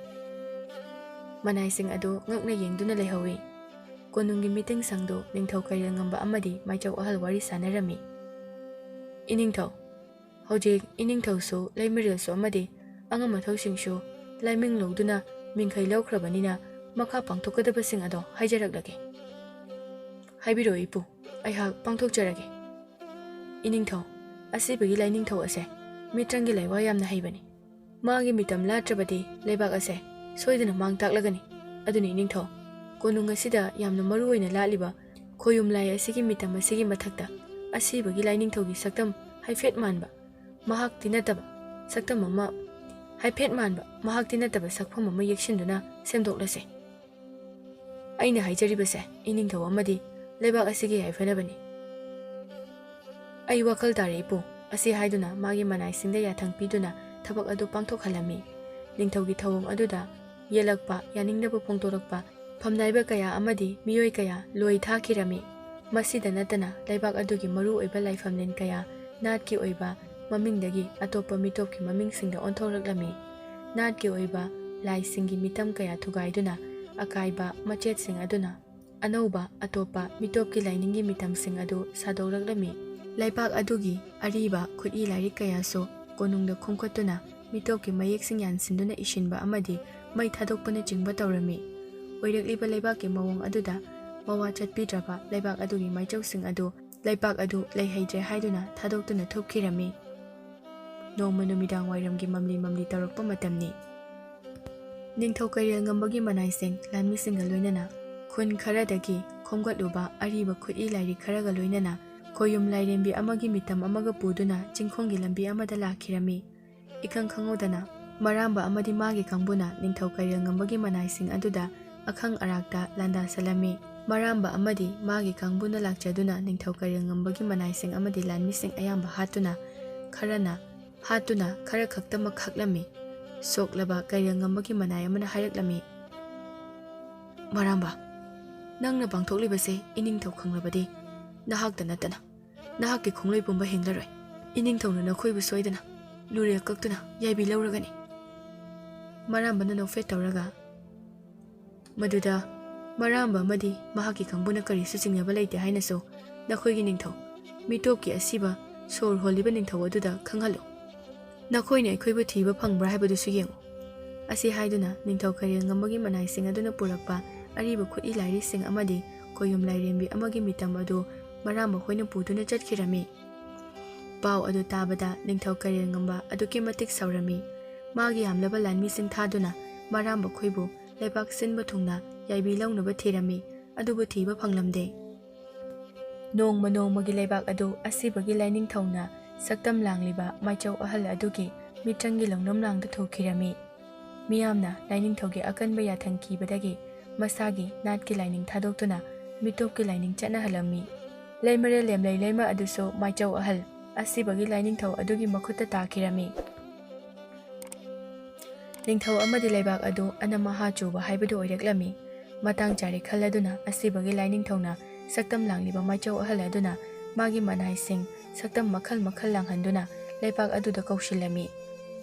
ꯃꯅꯥꯏꯁꯤꯡ ꯑꯗꯨ ꯉꯛꯅ ꯌꯦꯡꯗꯨꯅ ꯂꯩꯍꯧꯏ. ꯀꯣꯅꯨꯡꯒꯤ ꯃꯤꯇꯤꯡ ꯁꯪꯗꯨ ꯅꯤꯡꯊꯧ ꯀꯩꯔꯦꯜ ꯉꯝꯕ ꯑꯃꯗꯤ ꯃꯥꯏꯆꯧ ꯑꯍꯜ ꯋꯥꯔꯤ ꯁꯥꯟꯅꯔꯝꯃꯤ. ꯏꯅꯤꯡꯊꯧ, ꯍꯧꯖꯤꯛ ꯏꯅꯤꯡꯊꯧꯁꯨ ꯂꯩꯃꯔꯦꯜꯁꯨ ꯑꯃꯗꯤ ꯑꯉꯝ ꯑꯊꯧꯁꯤꯡꯁꯨ ꯂꯥꯏꯃꯤꯡ ꯂꯧꯗꯨꯅ ꯃꯤꯡꯈꯩ ꯂꯧꯈ꯭ꯔꯕꯅꯤꯅ ꯃꯈꯥ ꯄꯥꯡꯊꯣꯛꯀꯗꯕꯁꯤꯡ ꯑꯗꯣ ꯍꯥꯏꯖꯔꯛꯂꯒꯦ. ꯍꯥꯏꯕꯤꯔꯛꯑꯣ ꯏꯄꯨ, ꯑꯩꯍꯥꯛ ꯄꯥꯡꯊꯣꯛꯆꯔꯒꯦ. ꯏꯅꯤꯡꯊꯧ, ꯑꯁꯤꯕꯒꯤ ꯂꯥꯏꯅꯤꯡꯊꯧ ꯑꯁꯦ ꯃꯤꯇ꯭ꯔꯪꯒꯤ ꯂꯥꯏꯋꯥ ꯌꯥꯝꯅ ꯍꯩꯕꯅꯤ. ꯃꯥꯒꯤ ꯃꯤꯇꯝ ꯂꯥꯠꯇ꯭ꯔꯕꯗꯤ ꯂꯩꯕꯥꯛ ꯑꯁꯦ ꯁꯣꯏꯗꯅ ꯃꯥꯡ ꯇꯥꯛꯂꯒꯅꯤ. ꯑꯗꯨꯅ ꯏꯅꯤꯡꯊꯧ, ꯀꯣꯅꯨꯡ ꯑꯁꯤꯗ ꯌꯥꯝꯅ ꯃꯔꯨ ꯑꯣꯏꯅ ꯂꯥꯠꯂꯤꯕ ꯈꯣꯌꯨꯝ ꯂꯥꯏ ꯑꯁꯤꯒꯤ ꯃꯤꯇꯝ ꯑꯁꯤꯒꯤ ꯃꯊꯛꯇ ꯑꯁꯤꯕꯒꯤ ꯂꯥꯏꯅꯤꯡꯊꯧꯒꯤ ꯁꯛꯇꯝ ꯍꯥꯏꯐꯦꯠ ꯃꯥꯟꯕ, ꯃꯍꯥꯛꯇꯤ ꯅꯠꯇꯕ ꯁꯛꯇꯝ ꯑꯃ ꯍꯥꯏꯐꯦꯠ ꯃꯥꯟꯕ ꯃꯍꯥꯛꯇꯤ ꯅꯠꯇꯕ ꯁꯛꯐꯝ ꯑꯃ ꯌꯦꯛꯁꯤꯟꯗꯨꯅ ꯁꯦꯝꯗꯣꯛꯂꯁꯦ. ꯑꯩꯅ ꯍꯥꯏꯖꯔꯤꯕꯁꯦ ꯏꯅꯤꯡꯊꯧ ꯑꯃꯗꯤ ꯂꯩꯕꯥꯛ ꯑꯁꯤꯒꯤ ꯌꯥꯏꯐꯅꯕꯅꯤ. ꯑꯩ ꯋꯥꯈꯜ ꯇꯥꯔꯦ ꯏꯄꯨ. ꯑꯁꯤ ꯍꯥꯏꯗꯨꯅ ꯃꯥꯒꯤ ꯃꯅꯥꯏꯁꯤꯡꯗ ꯌꯥꯊꯪ ꯄꯤꯗꯨꯅ ꯊꯕꯛ ꯑꯗꯨ ꯄꯥꯡꯊꯣꯛꯍꯜꯂꯝꯃꯤ. ꯅꯤꯡꯊꯧꯒꯤ ꯊꯧꯑꯣꯡ ꯑꯗꯨꯗ ꯌꯦꯜꯂꯛꯄ, ꯌꯥꯅꯤꯡꯗꯕ ꯐꯣꯡꯗꯣꯔꯛꯄ, ꯐꯝꯅꯥꯏꯕ ꯀꯌꯥ ꯑꯃꯗꯤ ꯃꯤꯑꯣꯏ ꯀꯌꯥ ꯂꯣꯏ ꯊꯥꯈꯤꯔꯝꯃꯤ. ꯃꯁꯤꯗ ꯅꯠꯇꯅ ꯂꯩꯕꯥꯛ ꯑꯗꯨꯒꯤ ꯃꯔꯨ ꯑꯣꯏꯕ ꯂꯥꯏꯐꯝꯂꯦꯟ ꯀꯌꯥ ꯅꯥꯠꯀꯤ ꯑꯣꯏꯕ ꯃꯃꯤꯡꯗꯒꯤ ꯑꯇꯣꯞꯄ ꯃꯤꯇꯣꯞꯀꯤ ꯃꯃꯤꯡꯁꯤꯡꯗ ꯑꯣꯟꯊꯣꯔꯛꯂꯝꯃꯤ. ꯅꯥꯠꯀꯤ ꯑꯣꯏꯕ ꯂꯥꯏꯁꯤꯡꯒꯤ ꯃꯤꯇꯝ ꯀꯌꯥ ꯊꯨꯒꯥꯏꯗꯨꯅ ꯑꯀꯥꯏꯕ ꯃꯆꯦꯠꯁꯤꯡ ꯑꯗꯨꯅ ꯑꯅꯧꯕ ꯑꯇꯣꯞꯄ ꯃꯤꯇꯣꯞꯀꯤ ꯂꯥꯏꯅꯤꯡꯒꯤ ꯃꯤꯇꯝꯁꯤꯡ ꯑꯗꯨ ꯁꯥꯗꯣꯛꯂꯛꯂꯝꯃꯤ. ꯂꯩꯕꯥꯛ ꯑꯗꯨꯒꯤ ꯑꯔꯤꯕ ꯈꯨꯠꯏ ꯂꯥꯏꯔꯤꯛ ꯀꯌꯥꯁꯨ ꯀꯣꯅꯨꯡꯗ ꯈꯣꯝꯀꯠꯇꯨꯅ ꯃꯤꯇꯣꯞꯀꯤ ꯃꯌꯦꯛꯁꯤꯡ ꯌꯥꯟꯁꯤꯟꯗꯨꯅ ꯏꯁꯤꯟꯕ ꯑꯃꯗꯤ ꯃꯩ ꯊꯥꯗꯣꯛꯄꯅꯆꯤꯡꯕ ꯇꯧꯔꯝꯃꯤ. ꯑꯣꯏꯔꯛꯂꯤꯕ ꯂꯩꯕꯥꯛꯀꯤ ꯃꯑꯣꯡ ꯑꯗꯨꯗ ꯃꯋꯥ ꯆꯠꯄꯤꯗ꯭ꯔꯕ ꯂꯩꯕꯥꯛ ꯑꯗꯨꯒꯤ ꯃꯥꯏꯆꯧꯁꯤꯡ ꯑꯗꯨ ꯂꯩꯕꯥꯛ ꯑꯗꯨ ꯂꯩꯍꯩꯗ꯭ꯔꯦ ꯍꯥꯏꯗꯨꯅ ꯊꯥꯗꯣꯛꯇꯨꯅ ꯊꯨꯞꯈꯤꯔꯝꯃꯤ. ꯅꯣꯡꯃ ꯅꯨꯃꯤꯗꯥꯡ ꯋꯥꯏꯔꯝꯒꯤ ꯃꯝꯂꯤ ꯃꯝꯂꯤ ꯇꯧꯔꯛꯄ ꯃꯇꯝꯅꯤ. ꯅꯤꯡꯊꯧ ꯀꯩꯔꯦꯜ ꯉꯝꯕꯒꯤ ꯃꯅꯥꯏꯁꯤꯡ ꯂꯥꯟꯃꯤꯁꯤꯡꯒ ꯂꯣꯏꯅꯅ ꯈꯨꯟ ꯈꯔꯗꯒꯤ ꯈꯣꯝꯒꯠꯂꯨꯕ ꯑꯔꯤꯕ ꯈꯨꯠꯏ ꯂꯥꯏꯔꯤꯛ ꯈꯔꯒ ꯂꯣꯏꯅꯅ ꯈꯣꯌꯨꯝ ꯂꯥꯏꯔꯦꯝꯕꯤ ꯑꯃꯒꯤ ꯃꯤꯇꯝ ꯑꯃꯒ ꯄꯨꯗꯨꯅ ꯆꯤꯡꯈꯣꯡꯒꯤ ꯂꯝꯕꯤ ꯑꯃꯗ ꯂꯥꯛꯈꯤꯔꯝꯃꯤ. ꯏꯈꯪ ꯈꯪꯍꯧꯗꯅ ꯃꯔꯥꯝꯕ ꯑꯃꯗꯤ ꯃꯥꯒꯤ ꯀꯥꯡꯕꯨꯅ ꯅꯤꯡꯊꯧ ꯀꯩꯔꯦꯜ ꯉꯝꯕꯒꯤ ꯃꯅꯥꯏꯁꯤꯡ ꯑꯗꯨꯗ ꯑꯈꯪ ꯑꯔꯥꯛꯇ ꯂꯥꯟꯗꯥꯁꯜꯂꯝꯃꯤ. ꯃꯔꯥꯝꯕ ꯑꯃꯗꯤ ꯃꯥꯒꯤ ꯀꯥꯡꯕꯨꯅ ꯂꯥꯛꯆꯗꯨꯅ ꯅꯤꯡꯊꯧ ꯀꯩꯔꯦꯜ ꯉꯝꯕꯒꯤ ꯃꯅꯥꯏꯁꯤꯡ ꯑꯃꯗꯤ ꯂꯥꯟꯃꯤꯁꯤꯡ ꯑꯌꯥꯝꯕ ꯍꯥꯠꯇꯨꯅ ꯈꯔ ꯈꯛꯇꯃꯛ ꯈꯛꯂꯝꯃꯤ. ꯁꯣꯛꯂꯕ ꯀꯩꯔꯦꯜ ꯉꯝꯕꯒꯤ ꯃꯅꯥꯏ ꯑꯃꯅ ꯍꯥꯏꯔꯛꯂꯝꯃꯤ. ꯃꯔꯥꯝꯕ, ꯅꯪꯅ ꯄꯥꯡꯊꯣꯛꯂꯤꯕꯁꯦ ꯏꯅꯤꯡꯊꯧ ꯈꯪꯂꯕꯗꯤ ꯅꯍꯥꯛꯇ ꯅꯠꯇꯅ ꯅꯍꯥꯛꯀꯤ ꯈꯣꯡꯂꯣꯏ ꯄꯨꯝꯕ ꯍꯤꯡꯂꯔꯣꯏ. ꯏꯅꯤꯡꯊꯧꯅ ꯅꯈꯣꯏꯕꯨ ꯁꯣꯏꯗꯅ ꯂꯨꯔꯦꯜ ꯀꯛꯇꯨꯅ ꯌꯥꯏꯕꯤ ꯂꯧꯔꯒꯅꯤ. ꯃꯔꯥꯝꯕꯅ ꯅꯣꯛꯐꯦꯠ ꯇꯧꯔꯒ, ꯃꯗꯨꯗ ꯃꯔꯥꯝꯕ ꯑꯃꯗꯤ ꯃꯍꯥꯛꯀꯤ ꯀꯥꯡꯕꯨꯅ ꯀꯔꯤꯁꯨ ꯆꯤꯡꯅꯕ ꯂꯩꯇꯦ ꯍꯥꯏꯅꯁꯨ ꯅꯈꯣꯏꯒꯤ ꯅꯤꯡꯊꯧ, ꯃꯤꯇꯣꯞꯀꯤ ꯑꯁꯤꯕ ꯁꯣꯔ ꯍꯣꯜꯂꯤꯕ ꯅꯤꯡꯊꯧ ꯑꯗꯨꯗ ꯈꯪꯍꯜꯂꯨ. ꯅꯈꯣꯏꯅ ꯑꯩꯈꯣꯏꯕꯨ ꯊꯤꯕ ꯐꯪꯕ꯭ꯔꯥ ꯍꯥꯏꯕꯗꯨꯁꯨ ꯌꯦꯡꯉꯨ. ꯑꯁꯤ ꯍꯥꯏꯗꯨꯅ ꯅꯤꯡꯊꯧ ꯀꯩꯔꯦꯜ ꯉꯝꯕꯒꯤ ꯃꯅꯥꯏꯁꯤꯡ ꯑꯗꯨꯅ ꯄꯨꯔꯛꯄ ꯑꯔꯤꯕ ꯈꯨꯠꯏ ꯂꯥꯏꯔꯤꯛꯁꯤꯡ ꯑꯃꯗꯤ ꯈꯣꯌꯨꯝ ꯂꯥꯏꯔꯦꯝꯕꯤ ꯑꯃꯒꯤ ꯃꯤꯇꯝ ꯑꯗꯨ ꯃꯔꯥꯝꯕ ꯍꯣꯏꯅ ꯄꯨꯗꯨꯅ ꯆꯠꯈꯤꯔꯝꯃꯤ. ꯄꯥꯎ ꯑꯗꯨ ꯇꯥꯕꯗ ꯅꯤꯡꯊꯧ ꯀꯩꯔꯦꯜ ꯉꯝꯕ ꯑꯗꯨꯛꯀꯤ ꯃꯇꯤꯛ ꯁꯥꯎꯔꯝꯃꯤ. ꯃꯥꯒꯤ ꯌꯥꯝꯂꯕ ꯂꯥꯟꯃꯤꯁꯤꯡ ꯊꯥꯗꯨꯅ ꯃꯔꯥꯝꯕ ꯈꯣꯏꯕꯨ ꯂꯩꯕꯥꯛ ꯁꯤꯟꯕ ꯊꯨꯡꯅ ꯌꯥꯏꯕꯤ ꯂꯧꯅꯕ ꯊꯤꯔꯝꯃꯤ. ꯑꯗꯨꯕꯨ ꯊꯤꯕ ꯐꯪꯂꯝꯗꯦ. ꯅꯣꯡꯃ ꯅꯣꯡꯃꯒꯤ ꯂꯩꯕꯥꯛ ꯑꯗꯨ ꯑꯁꯤꯕꯒꯤ ꯂꯥꯏꯅꯤꯡꯊꯧꯅ ꯁꯛꯇꯝ ꯂꯥꯡꯂꯤꯕ ꯃꯥꯏꯆꯧ ꯑꯍꯜ ꯑꯗꯨꯒꯤ ꯃꯤꯇ꯭ꯔꯪꯒꯤ ꯂꯧꯅꯝꯂꯥꯡꯗ ꯊꯨꯈꯤꯔꯝꯃꯤ. ꯃꯤꯌꯥꯝꯅ ꯂꯥꯏꯅꯤꯡꯊꯧꯒꯤ ꯑꯀꯟꯕ ꯌꯥꯊꯪ ꯀꯤꯕꯗꯒꯤ ꯃꯁꯥꯒꯤ ꯅꯥꯠꯀꯤ ꯂꯥꯏꯅꯤꯡ ꯊꯥꯗꯣꯛꯇꯨꯅ ꯃꯤꯇꯣꯞꯀꯤ ꯂꯥꯏꯅꯤꯡ ꯆꯠꯅꯍꯜꯂꯝꯃꯤ. ꯂꯩꯃꯔꯦꯜ ꯂꯦꯝꯂꯩ ꯂꯩꯃ ꯑꯗꯨꯁꯨ ꯃꯥꯏꯆꯧ ꯑꯍꯜ ꯑꯁꯤꯕꯒꯤ ꯂꯥꯏꯅꯤꯡꯊꯧ ꯑꯗꯨꯒꯤ ꯃꯈꯨꯠꯇ ꯇꯥꯈꯤꯔꯝꯃꯤ꯫ ꯅꯤꯡꯊꯧ ꯑꯃꯗꯤ ꯂꯩꯕꯥꯛ ꯑꯗꯨ ꯑꯅꯝ ꯑꯍꯥ ꯆꯨꯕ ꯍꯥꯏꯕꯗꯨ ꯑꯣꯏꯔꯛꯂꯝꯃꯤ꯫ ꯃꯇꯥꯡ ꯆꯥꯔꯦ ꯈꯜꯂꯗꯨꯅ ꯑꯁꯤꯕꯒꯤ ꯂꯥꯏꯅꯤꯡꯊꯧꯅ ꯁꯛꯇꯝ ꯂꯥꯡꯂꯤꯕ ꯃꯥꯏꯆꯧ ꯑꯍꯜ ꯃꯥꯒꯤ ꯃꯅꯥꯏꯁꯤꯡ ꯁꯛꯇꯝ ꯃꯈꯜ ꯃꯈꯜ ꯂꯥꯡꯍꯟꯗꯨꯅ ꯂꯩꯄꯥꯛ ꯑꯗꯨꯗ ꯀꯧꯁꯤꯜꯂꯝꯃꯤ꯫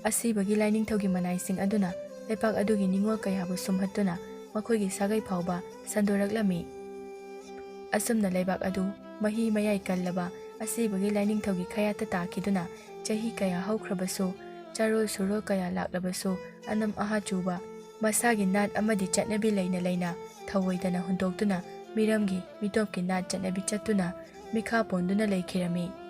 ꯑꯁꯤꯕꯒꯤ ꯂꯥꯏꯅꯤꯡꯊꯧꯒꯤ ꯃꯅꯥꯏꯁꯤꯡ ꯑꯗꯨꯅ ꯂꯩꯄꯥꯛ ꯑꯗꯨꯒꯤ ꯅꯤꯡꯉꯣꯜ ꯀꯌꯥꯕꯨ ꯁꯨꯝꯍꯠꯇꯨꯅ ꯃꯈꯣꯏꯒꯤ ꯁꯥꯒꯩ ꯐꯥꯎꯕ ꯁꯟꯗꯣꯔꯛꯂꯝꯃꯤ꯫ ꯑꯁꯨꯝꯅ ꯂꯩꯕꯥꯛ ꯑꯗꯨ ꯃꯍꯤ ꯃꯌꯥꯏ ꯀꯜꯂꯕ ꯑꯁꯤꯕꯒꯤ ꯂꯥꯏꯅꯤꯡꯊꯧꯒꯤ ꯈꯌꯥꯠꯇ ꯇꯥꯈꯤꯗꯨꯅ ꯆꯍꯤ ꯀꯌꯥ ꯍꯧꯈ꯭ꯔꯕꯁꯨ, ꯆꯥꯔꯣꯜ ꯁꯨꯔꯣꯜ ꯀꯌꯥ ꯂꯥꯛꯂꯕꯁꯨ ꯑꯅꯝ ꯑꯍꯥ ꯆꯨꯕ ꯃꯁꯥꯒꯤ ꯅꯥꯠ ꯑꯃꯗꯤ ꯆꯠꯅꯕꯤ ꯂꯩꯅ ꯊꯑꯣꯏꯗꯅ ꯍꯨꯟꯗꯣꯛꯇꯨꯅ ꯃꯤꯔꯝꯒꯤ ꯃꯤꯇꯣꯞꯀꯤ ꯅꯥꯠ ꯆꯠꯅꯕꯤ ꯆꯠꯇꯨꯅ ꯃꯤꯈꯥ ꯄꯣꯟꯗꯨꯅ ꯂꯩꯈꯤꯔꯝꯃꯤ꯫